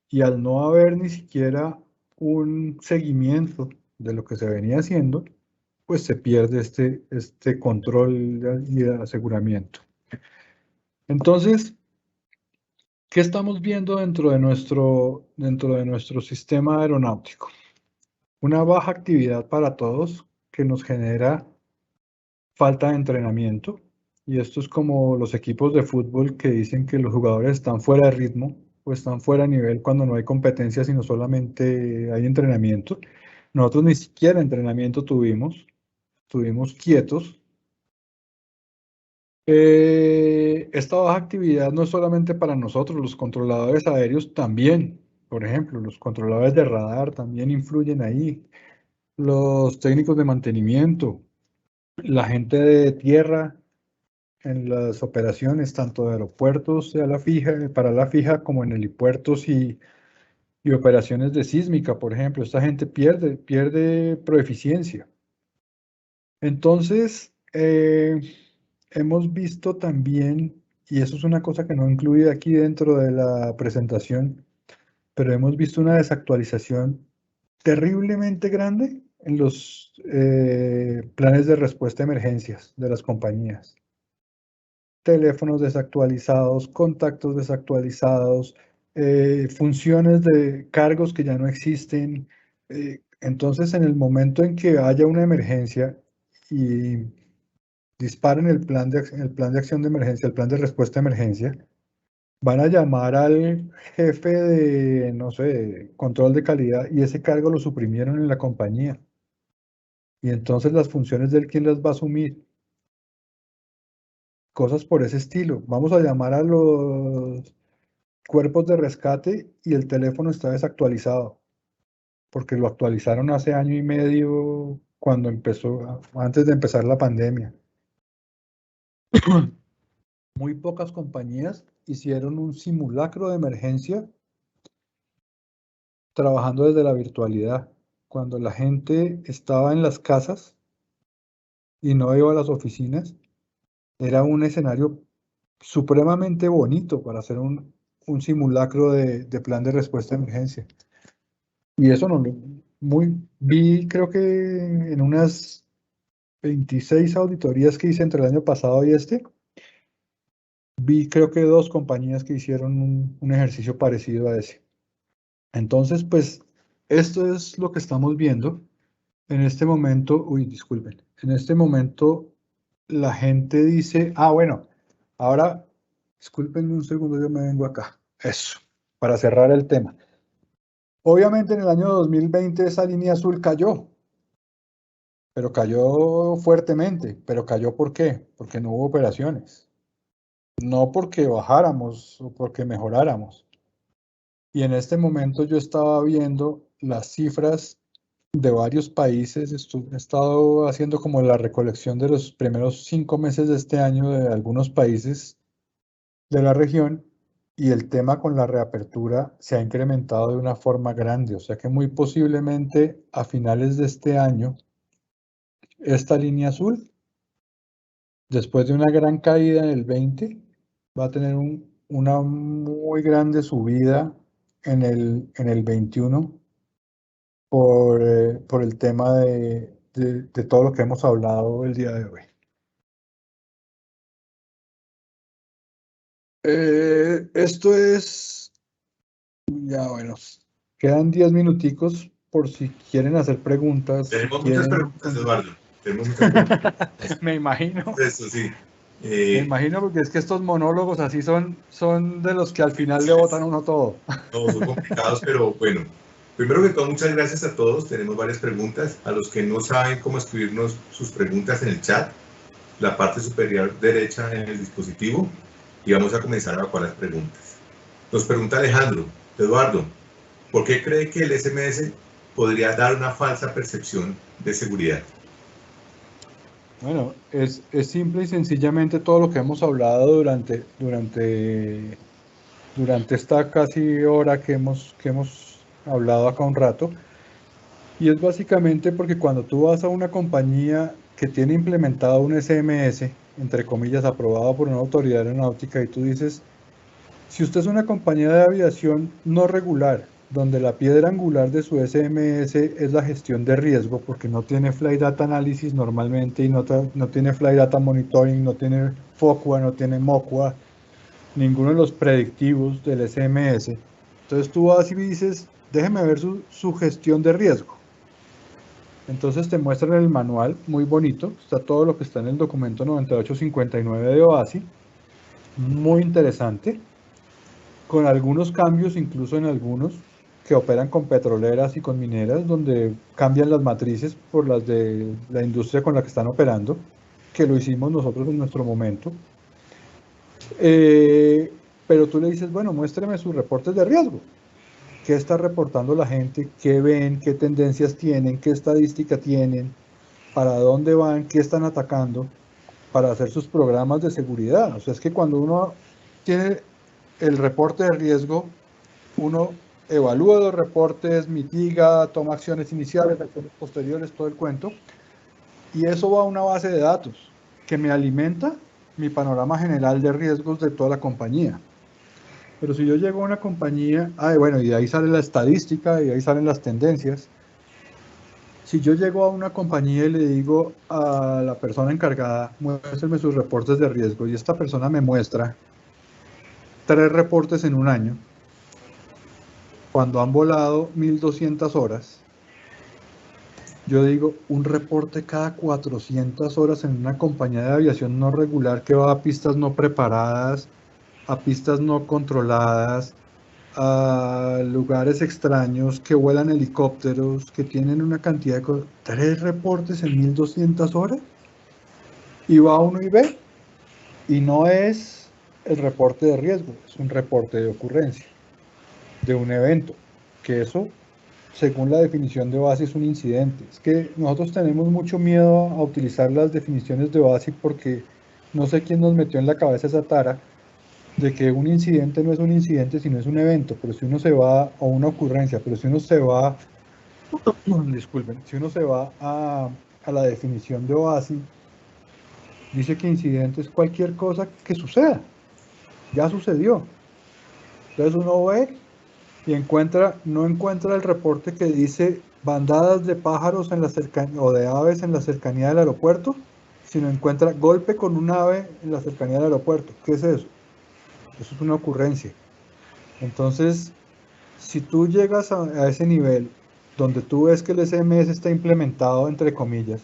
Y al no haber ni siquiera un seguimiento de lo que se venía haciendo, pues se pierde este control y aseguramiento. Entonces, ¿qué estamos viendo dentro de nuestro sistema aeronáutico? Una baja actividad para todos que nos genera falta de entrenamiento. Y esto es como los equipos de fútbol que dicen que los jugadores están fuera de ritmo o están fuera de nivel cuando no hay competencia, sino solamente hay entrenamiento. Nosotros ni siquiera entrenamiento estuvimos quietos. Esta baja actividad no es solamente para nosotros, los controladores aéreos también. Por ejemplo, los controladores de radar también influyen ahí. Los técnicos de mantenimiento, la gente de tierra en las operaciones, tanto de aeropuertos para la fija, como en helipuertos y operaciones de sísmica, por ejemplo. Esta gente pierde proeficiencia. Entonces, hemos visto también, y eso es una cosa que no incluye aquí dentro de la presentación, pero hemos visto una desactualización terriblemente grande en los planes de respuesta a emergencias de las compañías. Teléfonos desactualizados, contactos desactualizados, funciones de cargos que ya no existen. Entonces, en el momento en que haya una emergencia y disparen el plan de acción de emergencia, el plan de respuesta a emergencia, van a llamar al jefe de, no sé, control de calidad, y ese cargo lo suprimieron en la compañía. Y entonces las funciones de él, ¿quién las va a asumir? Cosas por ese estilo. Vamos a llamar a los cuerpos de rescate y el teléfono está desactualizado, porque lo actualizaron hace año y medio cuando antes de empezar la pandemia. Muy pocas compañías hicieron un simulacro de emergencia trabajando desde la virtualidad, cuando la gente estaba en las casas y no iba a las oficinas. Era un escenario supremamente bonito para hacer un simulacro de plan de respuesta a emergencia. Y eso no, vi creo que en unas 26 auditorías que hice entre el año pasado y vi creo que 2 compañías que hicieron un ejercicio parecido a ese. Entonces, pues, esto es lo que estamos viendo en este momento. Uy, disculpen. En este momento, la gente dice, bueno, ahora, discúlpenme un segundo, yo me vengo acá. Eso, para cerrar el tema. Obviamente en el año 2020 esa línea azul cayó, pero cayó fuertemente. ¿Pero cayó por qué? Porque no hubo operaciones. No porque bajáramos o porque mejoráramos. Y en este momento yo estaba viendo las cifras de varios países. He estado haciendo como la recolección de los primeros 5 meses de este año de algunos países de la región, y el tema con la reapertura se ha incrementado de una forma grande. O sea que muy posiblemente a finales de este año, esta línea azul, después de una gran caída en el 20, va a tener una muy grande subida en el 21 por el tema de todo lo que hemos hablado el día de hoy. Esto es, ya bueno, quedan 10 minuticos por si quieren hacer preguntas. Tenemos muchas preguntas, Eduardo. Tenemos muchas preguntas. Me imagino. Eso sí. Me imagino, porque es que estos monólogos así son de los que al final le botan a uno todo. No, son complicados, pero bueno. Primero que todo, muchas gracias a todos. Tenemos varias preguntas. A los que no saben cómo escribirnos sus preguntas en el chat, la parte superior derecha en el dispositivo, y vamos a comenzar a evacuar las preguntas. Nos pregunta Alejandro: Eduardo, ¿por qué cree que el SMS podría dar una falsa percepción de seguridad? Bueno, es simple y sencillamente todo lo que hemos hablado durante esta casi hora que hemos hablado acá un rato. Y es básicamente porque cuando tú vas a una compañía que tiene implementado un SMS, entre comillas, aprobado por una autoridad aeronáutica, y tú dices, si usted es una compañía de aviación no regular, donde la piedra angular de su SMS es la gestión de riesgo, porque no tiene Flight Data Analysis normalmente, y no tiene Flight Data Monitoring, no tiene FOCUA, no tiene MOCUA, ninguno de los predictivos del SMS. Entonces tú vas y dices, déjeme ver su gestión de riesgo. Entonces te muestran el manual, muy bonito, está todo lo que está en el documento 9859 de OASI, muy interesante, con algunos cambios, incluso en algunos que operan con petroleras y con mineras, donde cambian las matrices por las de la industria con la que están operando, que lo hicimos nosotros en nuestro momento. Pero tú le dices, bueno, muéstreme sus reportes de riesgo. ¿Qué está reportando la gente? ¿Qué ven? ¿Qué tendencias tienen? ¿Qué estadística tienen? ¿Para dónde van? ¿Qué están atacando? Para hacer sus programas de seguridad. O sea, es que cuando uno tiene el reporte de riesgo, uno evalúa los reportes, mitiga, toma acciones iniciales, acciones posteriores, todo el cuento. Y eso va a una base de datos que me alimenta mi panorama general de riesgos de toda la compañía. Pero si yo llego a una compañía, bueno, y de ahí sale la estadística, y de ahí salen las tendencias. Si yo llego a una compañía y le digo a la persona encargada, muéstrame sus reportes de riesgo, y esta persona me muestra 3 reportes en un año, cuando han volado 1200 horas, yo digo, un reporte cada 400 horas en una compañía de aviación no regular que va a pistas no preparadas, a pistas no controladas, a lugares extraños, que vuelan helicópteros, que tienen una cantidad de cosas. 3 reportes en 1200 horas. Y va uno y ve, y no es el reporte de riesgo, es un reporte de ocurrencia, de un evento, que eso, según la definición de OASI, es un incidente. Es que nosotros tenemos mucho miedo a utilizar las definiciones de OASI porque no sé quién nos metió en la cabeza esa tara de que un incidente no es un incidente, sino es un evento. Pero si uno se va a una ocurrencia, pero si uno se va, disculpen, si uno se va a la definición de OASI, dice que incidente es cualquier cosa que suceda, ya sucedió. Entonces uno ve y no encuentra el reporte que dice bandadas de pájaros en la cercanía o de aves en la cercanía del aeropuerto, sino encuentra golpe con un ave en la cercanía del aeropuerto. ¿Qué es eso? Eso es una ocurrencia. Entonces, si tú llegas a ese nivel donde tú ves que el SMS está implementado, entre comillas,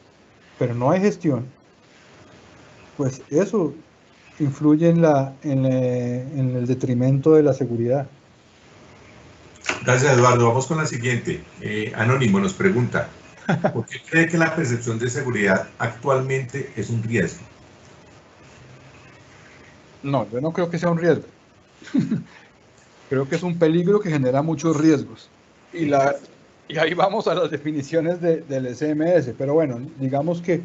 pero no hay gestión, pues eso influye en el detrimento de la seguridad. Gracias, Eduardo. Vamos con la siguiente. Anónimo nos pregunta, ¿por qué cree que la percepción de seguridad actualmente es un riesgo? No, yo no creo que sea un riesgo. Creo que es un peligro que genera muchos riesgos. Y ahí vamos a las definiciones del SMS. Pero bueno, digamos que,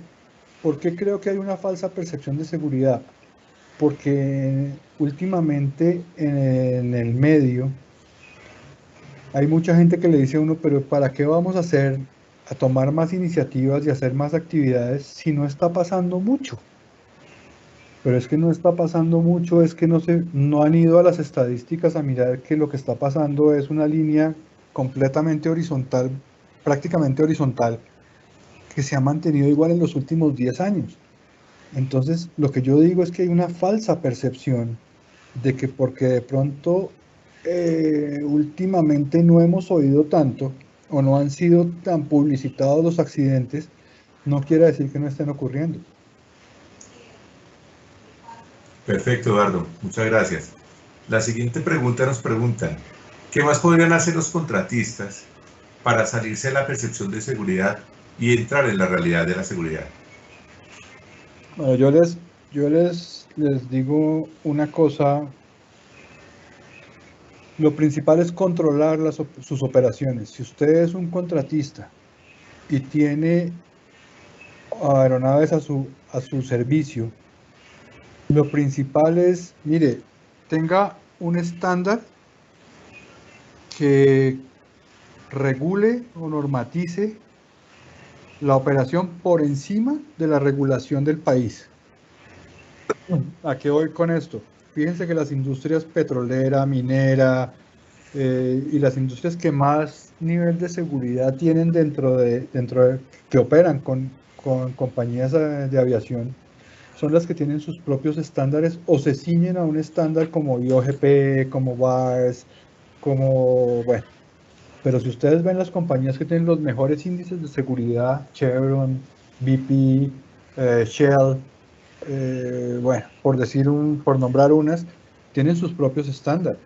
¿por qué creo que hay una falsa percepción de seguridad? Porque últimamente en el medio hay mucha gente que le dice a uno, pero ¿para qué vamos a tomar más iniciativas y hacer más actividades si no está pasando mucho? Pero es que no está pasando mucho, es que no han ido a las estadísticas a mirar que lo que está pasando es una línea completamente horizontal, prácticamente horizontal, que se ha mantenido igual en los últimos 10 años. Entonces, lo que yo digo es que hay una falsa percepción de que porque de pronto últimamente no hemos oído tanto o no han sido tan publicitados los accidentes, no quiere decir que no estén ocurriendo. Perfecto, Eduardo. Muchas gracias. La siguiente pregunta nos pregunta, ¿qué más podrían hacer los contratistas para salirse de la percepción de seguridad y entrar en la realidad de la seguridad? Bueno, les digo una cosa, lo principal es controlar sus operaciones. Si usted es un contratista y tiene aeronaves a su servicio, lo principal es, mire, tenga un estándar que regule o normatice la operación por encima de la regulación del país. ¿A qué voy con esto? Fíjense que las industrias petrolera, minera y las industrias que más nivel de seguridad tienen que operan con compañías de aviación son las que tienen sus propios estándares o se ciñen a un estándar como IOGP, como VARS, como, bueno, pero si ustedes ven las compañías que tienen los mejores índices de seguridad, Chevron, BP, Shell, bueno, por nombrar unas, tienen sus propios estándares.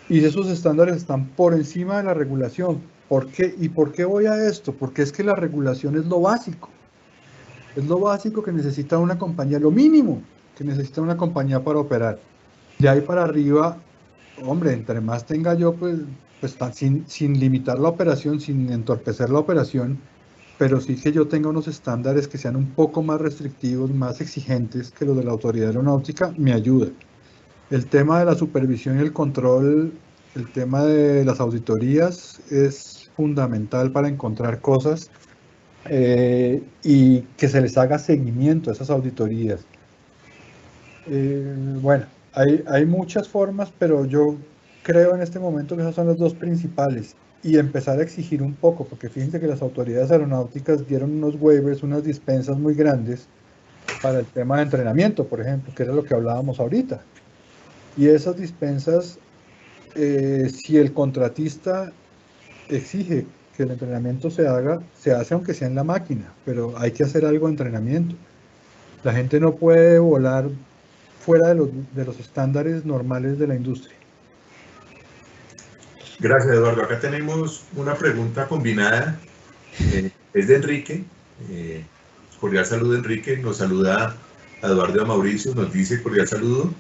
Y esos estándares están por encima de la regulación. ¿Por qué? ¿Y por qué voy a esto? Porque es que la regulación es lo básico. Es lo básico que necesita una compañía, lo mínimo que necesita una compañía para operar. De ahí para arriba, hombre, entre más tenga yo, pues sin limitar la operación, sin entorpecer la operación, pero sí que yo tenga unos estándares que sean un poco más restrictivos, más exigentes que los de la autoridad aeronáutica, me ayuda. El tema de la supervisión y el control, el tema de las auditorías es fundamental para encontrar cosas y que se les haga seguimiento a esas auditorías. Bueno, hay muchas formas, pero yo creo en este momento que esas son las dos principales y empezar a exigir un poco, porque fíjense que las autoridades aeronáuticas dieron unos waivers, unas dispensas muy grandes para el tema de entrenamiento, por ejemplo, que era lo que hablábamos ahorita. Y esas dispensas, si el contratista exige que el entrenamiento se haga, se hace aunque sea en la máquina, pero hay que hacer algo de entrenamiento. La gente no puede volar fuera de los estándares normales de la industria. Gracias, Eduardo. Acá tenemos una pregunta combinada. Es de Enrique. Cordial saludo, Enrique. Nos saluda a Eduardo y a Mauricio. Nos dice cordial saludo.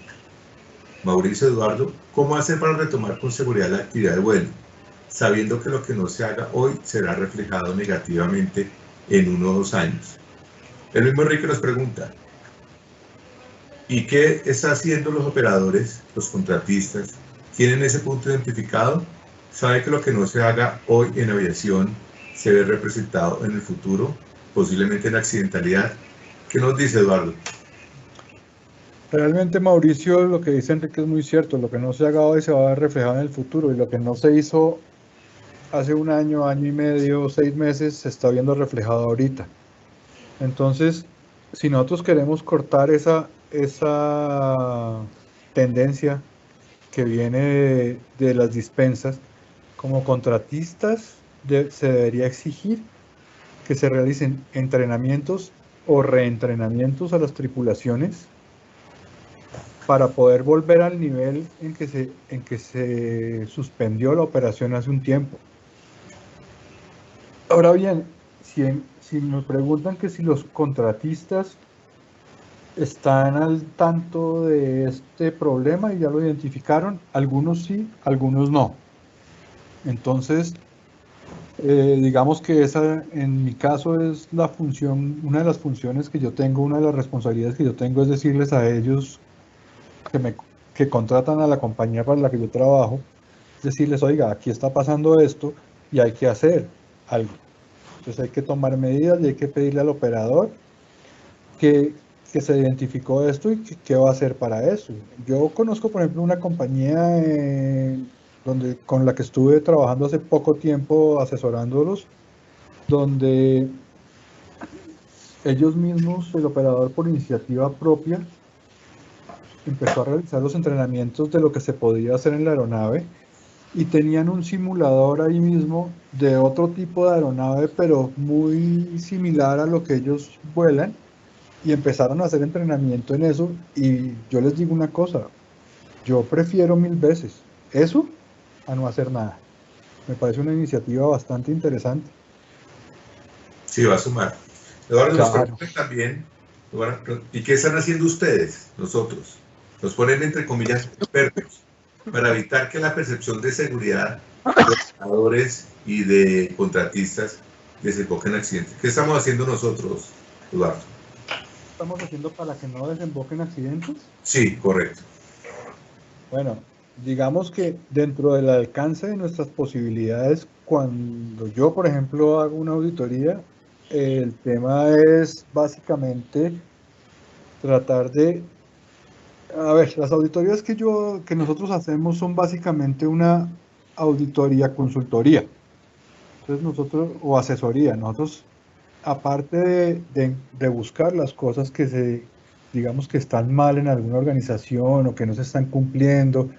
Mauricio, Eduardo, ¿cómo hacer para retomar con seguridad la actividad de vuelo, sabiendo que lo que no se haga hoy será reflejado negativamente en 1 o 2 años? El mismo Enrique nos pregunta, ¿y qué están haciendo los operadores, los contratistas? ¿Tienen ese punto identificado? ¿Sabe que lo que no se haga hoy en aviación se ve representado en el futuro, posiblemente en accidentalidad? ¿Qué nos dice Eduardo? Realmente, Mauricio, lo que dice Enrique es muy cierto. Lo que no se haga hoy se va a ver reflejado en el futuro y lo que no se hizo hace un año, año y medio, 6 meses, se está viendo reflejado ahorita. Entonces, si nosotros queremos cortar esa tendencia que viene de las dispensas, como contratistas se debería exigir que se realicen entrenamientos o reentrenamientos a las tripulaciones para poder volver al nivel en que se suspendió la operación hace un tiempo. Ahora bien, si nos preguntan que si los contratistas están al tanto de este problema y ya lo identificaron, algunos sí, algunos no. Entonces, digamos que esa, en mi caso, es la función, una de las funciones que yo tengo, una de las responsabilidades que yo tengo es decirles a ellos que contratan a la compañía para la que yo trabajo, decirles, oiga, aquí está pasando esto y hay que hacer algo. Entonces hay que tomar medidas y hay que pedirle al operador que se identificó esto y qué va a hacer para eso. Yo conozco, por ejemplo, una compañía con la que estuve trabajando hace poco tiempo asesorándolos, donde ellos mismos, el operador por iniciativa propia, empezó a realizar los entrenamientos de lo que se podía hacer en la aeronave y tenían un simulador ahí mismo de otro tipo de aeronave, pero muy similar a lo que ellos vuelan, y empezaron a hacer entrenamiento en eso. Y yo les digo una cosa, yo prefiero 1000 veces eso a no hacer nada. Me parece una iniciativa bastante interesante. Sí, va a sumar. Eduardo, nos Claro. preguntan también, ¿y qué están haciendo ustedes, nosotros? Nos ponen entre comillas expertos para evitar que la percepción de seguridad de operadores y de contratistas desemboque en accidentes. ¿Qué estamos haciendo nosotros, Eduardo? ¿Estamos haciendo para que no desemboquen accidentes? Sí, correcto. Bueno, digamos que dentro del alcance de nuestras posibilidades, cuando yo, por ejemplo, hago una auditoría, el tema es básicamente tratar de... A ver, las auditorías que nosotros hacemos son básicamente una auditoría consultoría. Entonces nosotros, o asesoría, nosotros, aparte de buscar las cosas digamos que están mal en alguna organización o que no se están cumpliendo,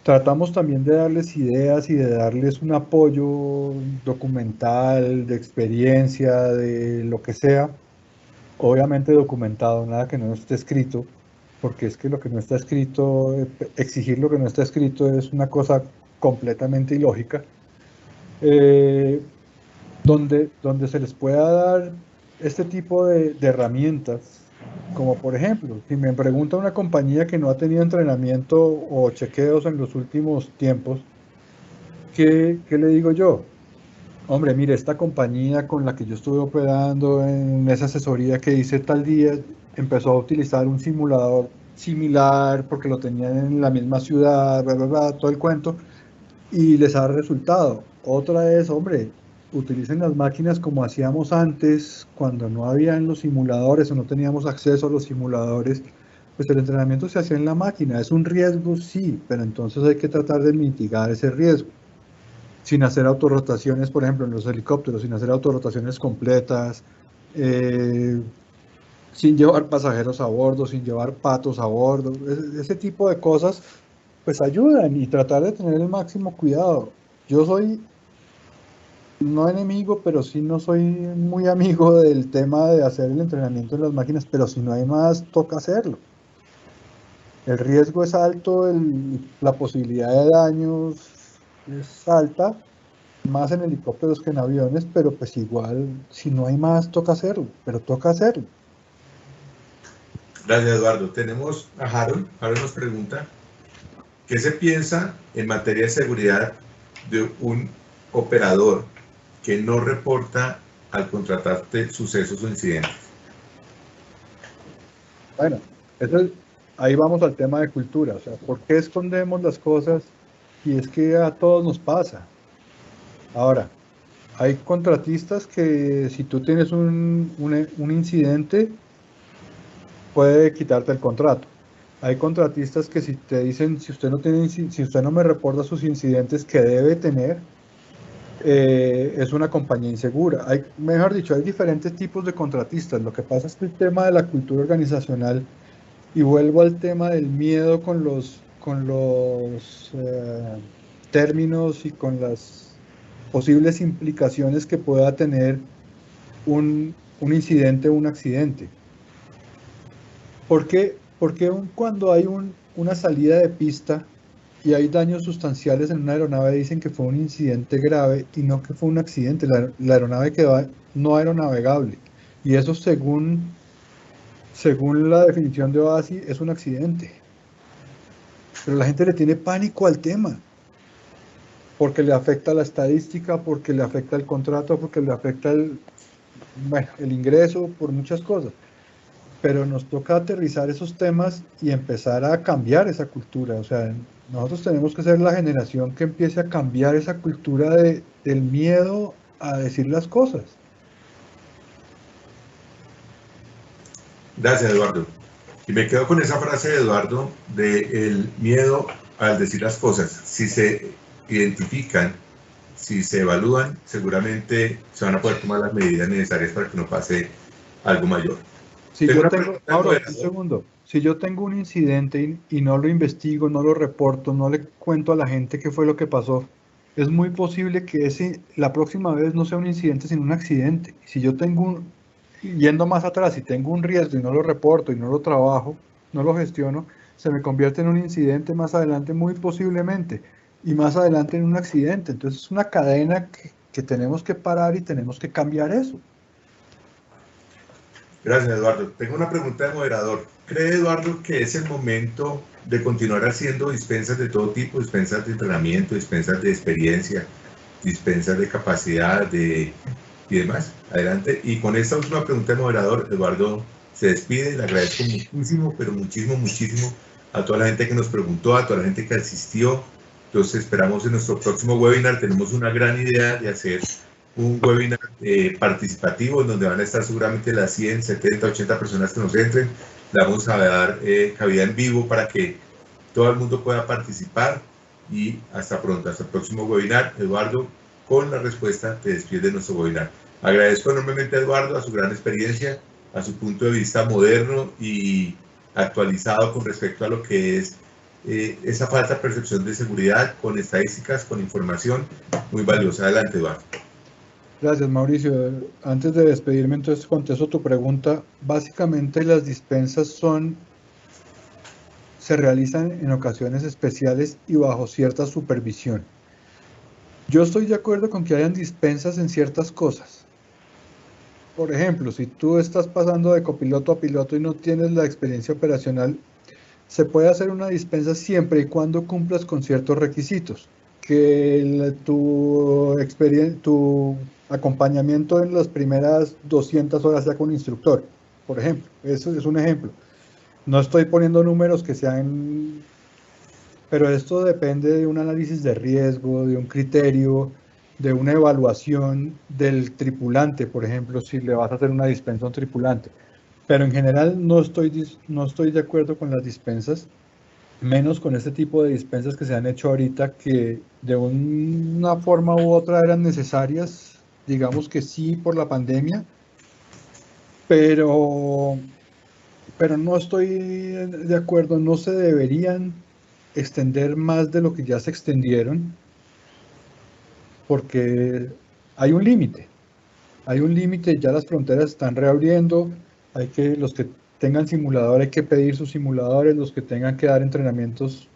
tratamos también de darles ideas y de darles un apoyo documental, de experiencia, de lo que sea, obviamente documentado, nada que no esté escrito, porque es que lo que no está escrito, exigir lo que no está escrito es una cosa completamente ilógica, eh, donde se les pueda dar este tipo de herramientas, como por ejemplo, si me pregunta una compañía que no ha tenido entrenamiento o chequeos en los últimos tiempos, ¿qué le digo yo? Hombre, mire, esta compañía con la que yo estuve operando en esa asesoría que hice tal día, empezó a utilizar un simulador similar porque lo tenían en la misma ciudad, bla, bla, bla, todo el cuento, y les ha resultado. Otra es, hombre, utilicen las máquinas como hacíamos antes, cuando no habían los simuladores o no teníamos acceso a los simuladores, pues el entrenamiento se hacía en la máquina. Es un riesgo, sí, pero entonces hay que tratar de mitigar ese riesgo sin hacer autorrotaciones, por ejemplo, en los helicópteros, sin hacer autorrotaciones completas, eh, sin llevar pasajeros a bordo, sin llevar patos a bordo. Ese tipo de cosas pues ayudan, y tratar de tener el máximo cuidado. Yo soy no enemigo, pero sí no soy muy amigo del tema de hacer el entrenamiento en las máquinas, pero si no hay más, toca hacerlo. El riesgo es alto, la posibilidad de daños es alta, más en helicópteros que en aviones, pero pues igual, si no hay más, toca hacerlo, pero toca hacerlo. Gracias, Eduardo. Tenemos a Harold. Harold nos pregunta, ¿qué se piensa en materia de seguridad de un operador que no reporta al contratante sucesos o incidentes? Bueno, ahí vamos al tema de cultura. O sea, ¿por qué escondemos las cosas? Y es que a todos nos pasa. Ahora, hay contratistas que si tú tienes un incidente, puede quitarte el contrato. Hay contratistas que si te dicen, si usted no me reporta sus incidentes que debe tener, es una compañía insegura. Mejor dicho, hay diferentes tipos de contratistas. Lo que pasa es que el tema de la cultura organizacional, y vuelvo al tema del miedo con los términos y con las posibles implicaciones que pueda tener un un incidente o un accidente. Porque cuando hay una salida de pista y hay daños sustanciales en una aeronave dicen que fue un incidente grave y no que fue un accidente? La aeronave quedó no aeronavegable. Y eso según la definición de OASI es un accidente. Pero la gente le tiene pánico al tema porque le afecta la estadística, porque le afecta el contrato, porque le afecta el ingreso, por muchas cosas. Pero nos toca aterrizar esos temas y empezar a cambiar esa cultura. O sea, nosotros tenemos que ser la generación que empiece a cambiar esa cultura del miedo a decir las cosas. Gracias, Eduardo. Y me quedo con esa frase de Eduardo de el miedo al decir las cosas. Si se identifican, si se evalúan, seguramente se van a poder tomar las medidas necesarias para que no pase algo mayor. Mauro, un segundo. Si yo tengo un incidente y no lo investigo, no lo reporto, no le cuento a la gente qué fue lo que pasó, es muy posible que la próxima vez no sea un incidente, sino un accidente. Si yo yendo más atrás, si tengo un riesgo y no lo reporto y no lo trabajo, no lo gestiono, se me convierte en un incidente más adelante, muy posiblemente, y más adelante en un accidente. Entonces es una cadena que tenemos que parar y tenemos que cambiar eso. Gracias, Eduardo. Tengo una pregunta de moderador. ¿Cree, Eduardo, que es el momento de continuar haciendo dispensas de todo tipo, dispensas de entrenamiento, dispensas de experiencia, dispensas de capacidad y demás? Adelante. Y con esta última pregunta de moderador, Eduardo se despide. Le agradezco muchísimo, pero muchísimo, muchísimo a toda la gente que nos preguntó, a toda la gente que asistió. Entonces esperamos en nuestro próximo webinar. Tenemos una gran idea de hacer un webinar participativo en donde van a estar seguramente las 100, 70, 80 personas que nos entren. Le vamos a dar cabida en vivo para que todo el mundo pueda participar y hasta pronto, hasta el próximo webinar. Eduardo, con la respuesta te despides de nuestro webinar. Agradezco enormemente a Eduardo, a su gran experiencia, a su punto de vista moderno y actualizado con respecto a lo que es esa falta de percepción de seguridad con estadísticas, con información muy valiosa. Adelante, Eduardo. Gracias, Mauricio. Antes de despedirme, entonces contesto tu pregunta. Básicamente las dispensas se realizan en ocasiones especiales y bajo cierta supervisión. Yo estoy de acuerdo con que hayan dispensas en ciertas cosas. Por ejemplo, si tú estás pasando de copiloto a piloto y no tienes la experiencia operacional, se puede hacer una dispensa siempre y cuando cumplas con ciertos requisitos. Que tu acompañamiento en las primeras 200 horas sea con un instructor, por ejemplo. Eso es un ejemplo. No estoy poniendo números que sean... Pero esto depende de un análisis de riesgo, de un criterio, de una evaluación del tripulante, por ejemplo, si le vas a hacer una dispensa a un tripulante. Pero en general no estoy de acuerdo con las dispensas, menos con este tipo de dispensas que se han hecho ahorita, que de una forma u otra eran necesarias, digamos que sí por la pandemia, pero no estoy de acuerdo, no se deberían extender más de lo que ya se extendieron, porque hay un límite. Hay un límite, ya las fronteras están reabriendo, los que tengan simulador hay que pedir sus simuladores, los que tengan que dar entrenamientos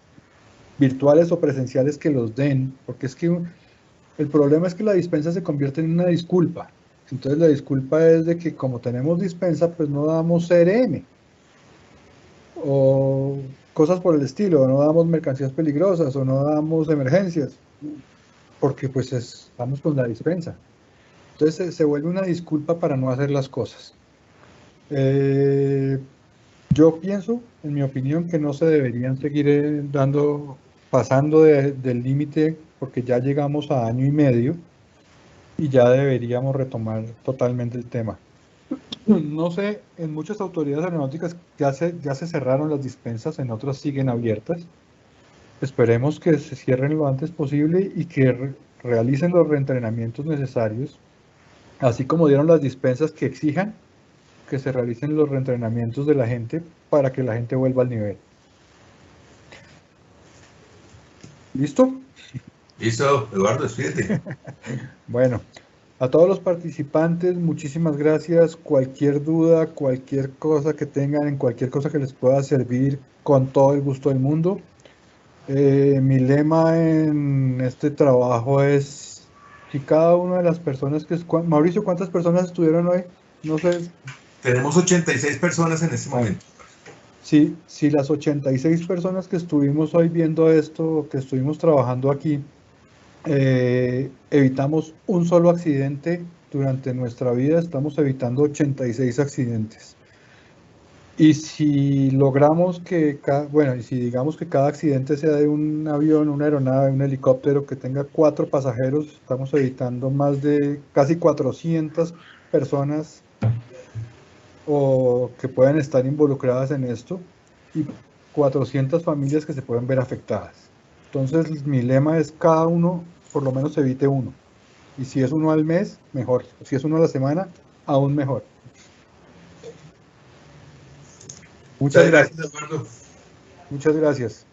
virtuales o presenciales que los den, porque es que el problema es que la dispensa se convierte en una disculpa. Entonces la disculpa es de que como tenemos dispensa, pues no damos CRM o cosas por el estilo, no damos mercancías peligrosas o no damos emergencias, porque pues vamos con la dispensa. Entonces se vuelve una disculpa para no hacer las cosas. Yo pienso, en mi opinión, que no se deberían seguir pasando del límite, porque ya llegamos a año y medio y ya deberíamos retomar totalmente el tema. No sé, en muchas autoridades aeronáuticas ya se cerraron las dispensas, en otras siguen abiertas. Esperemos que se cierren lo antes posible y que realicen los reentrenamientos necesarios, así como dieron las dispensas que exijan que se realicen los reentrenamientos de la gente para que la gente vuelva al nivel. ¿Listo? Listo, Eduardo, despídete. Bueno, A todos los participantes, muchísimas gracias. Cualquier duda, cualquier cosa que tengan, en cualquier cosa que les pueda servir, con todo el gusto del mundo. Mi lema en este trabajo es, si cada una de las personas que... Mauricio, ¿cuántas personas estuvieron hoy? No sé. Tenemos 86 personas en este momento. Si las 86 personas que estuvimos hoy viendo esto, que estuvimos trabajando aquí, evitamos un solo accidente durante nuestra vida, estamos evitando 86 accidentes. Y si logramos que, y si digamos que cada accidente sea de un avión, una aeronave, un helicóptero que tenga 4 pasajeros, estamos evitando más de casi 400 personas o que pueden estar involucradas en esto y 400 familias que se pueden ver afectadas. Entonces, mi lema es cada uno por lo menos evite uno. Y si es uno al mes, mejor. Si es uno a la semana, aún mejor. Muchas gracias, Eduardo. Muchas gracias.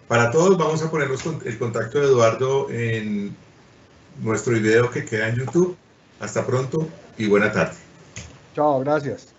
Para todos, vamos a poner el contacto de Eduardo en nuestro video que queda en YouTube. Hasta pronto y buena tarde. Chao, gracias.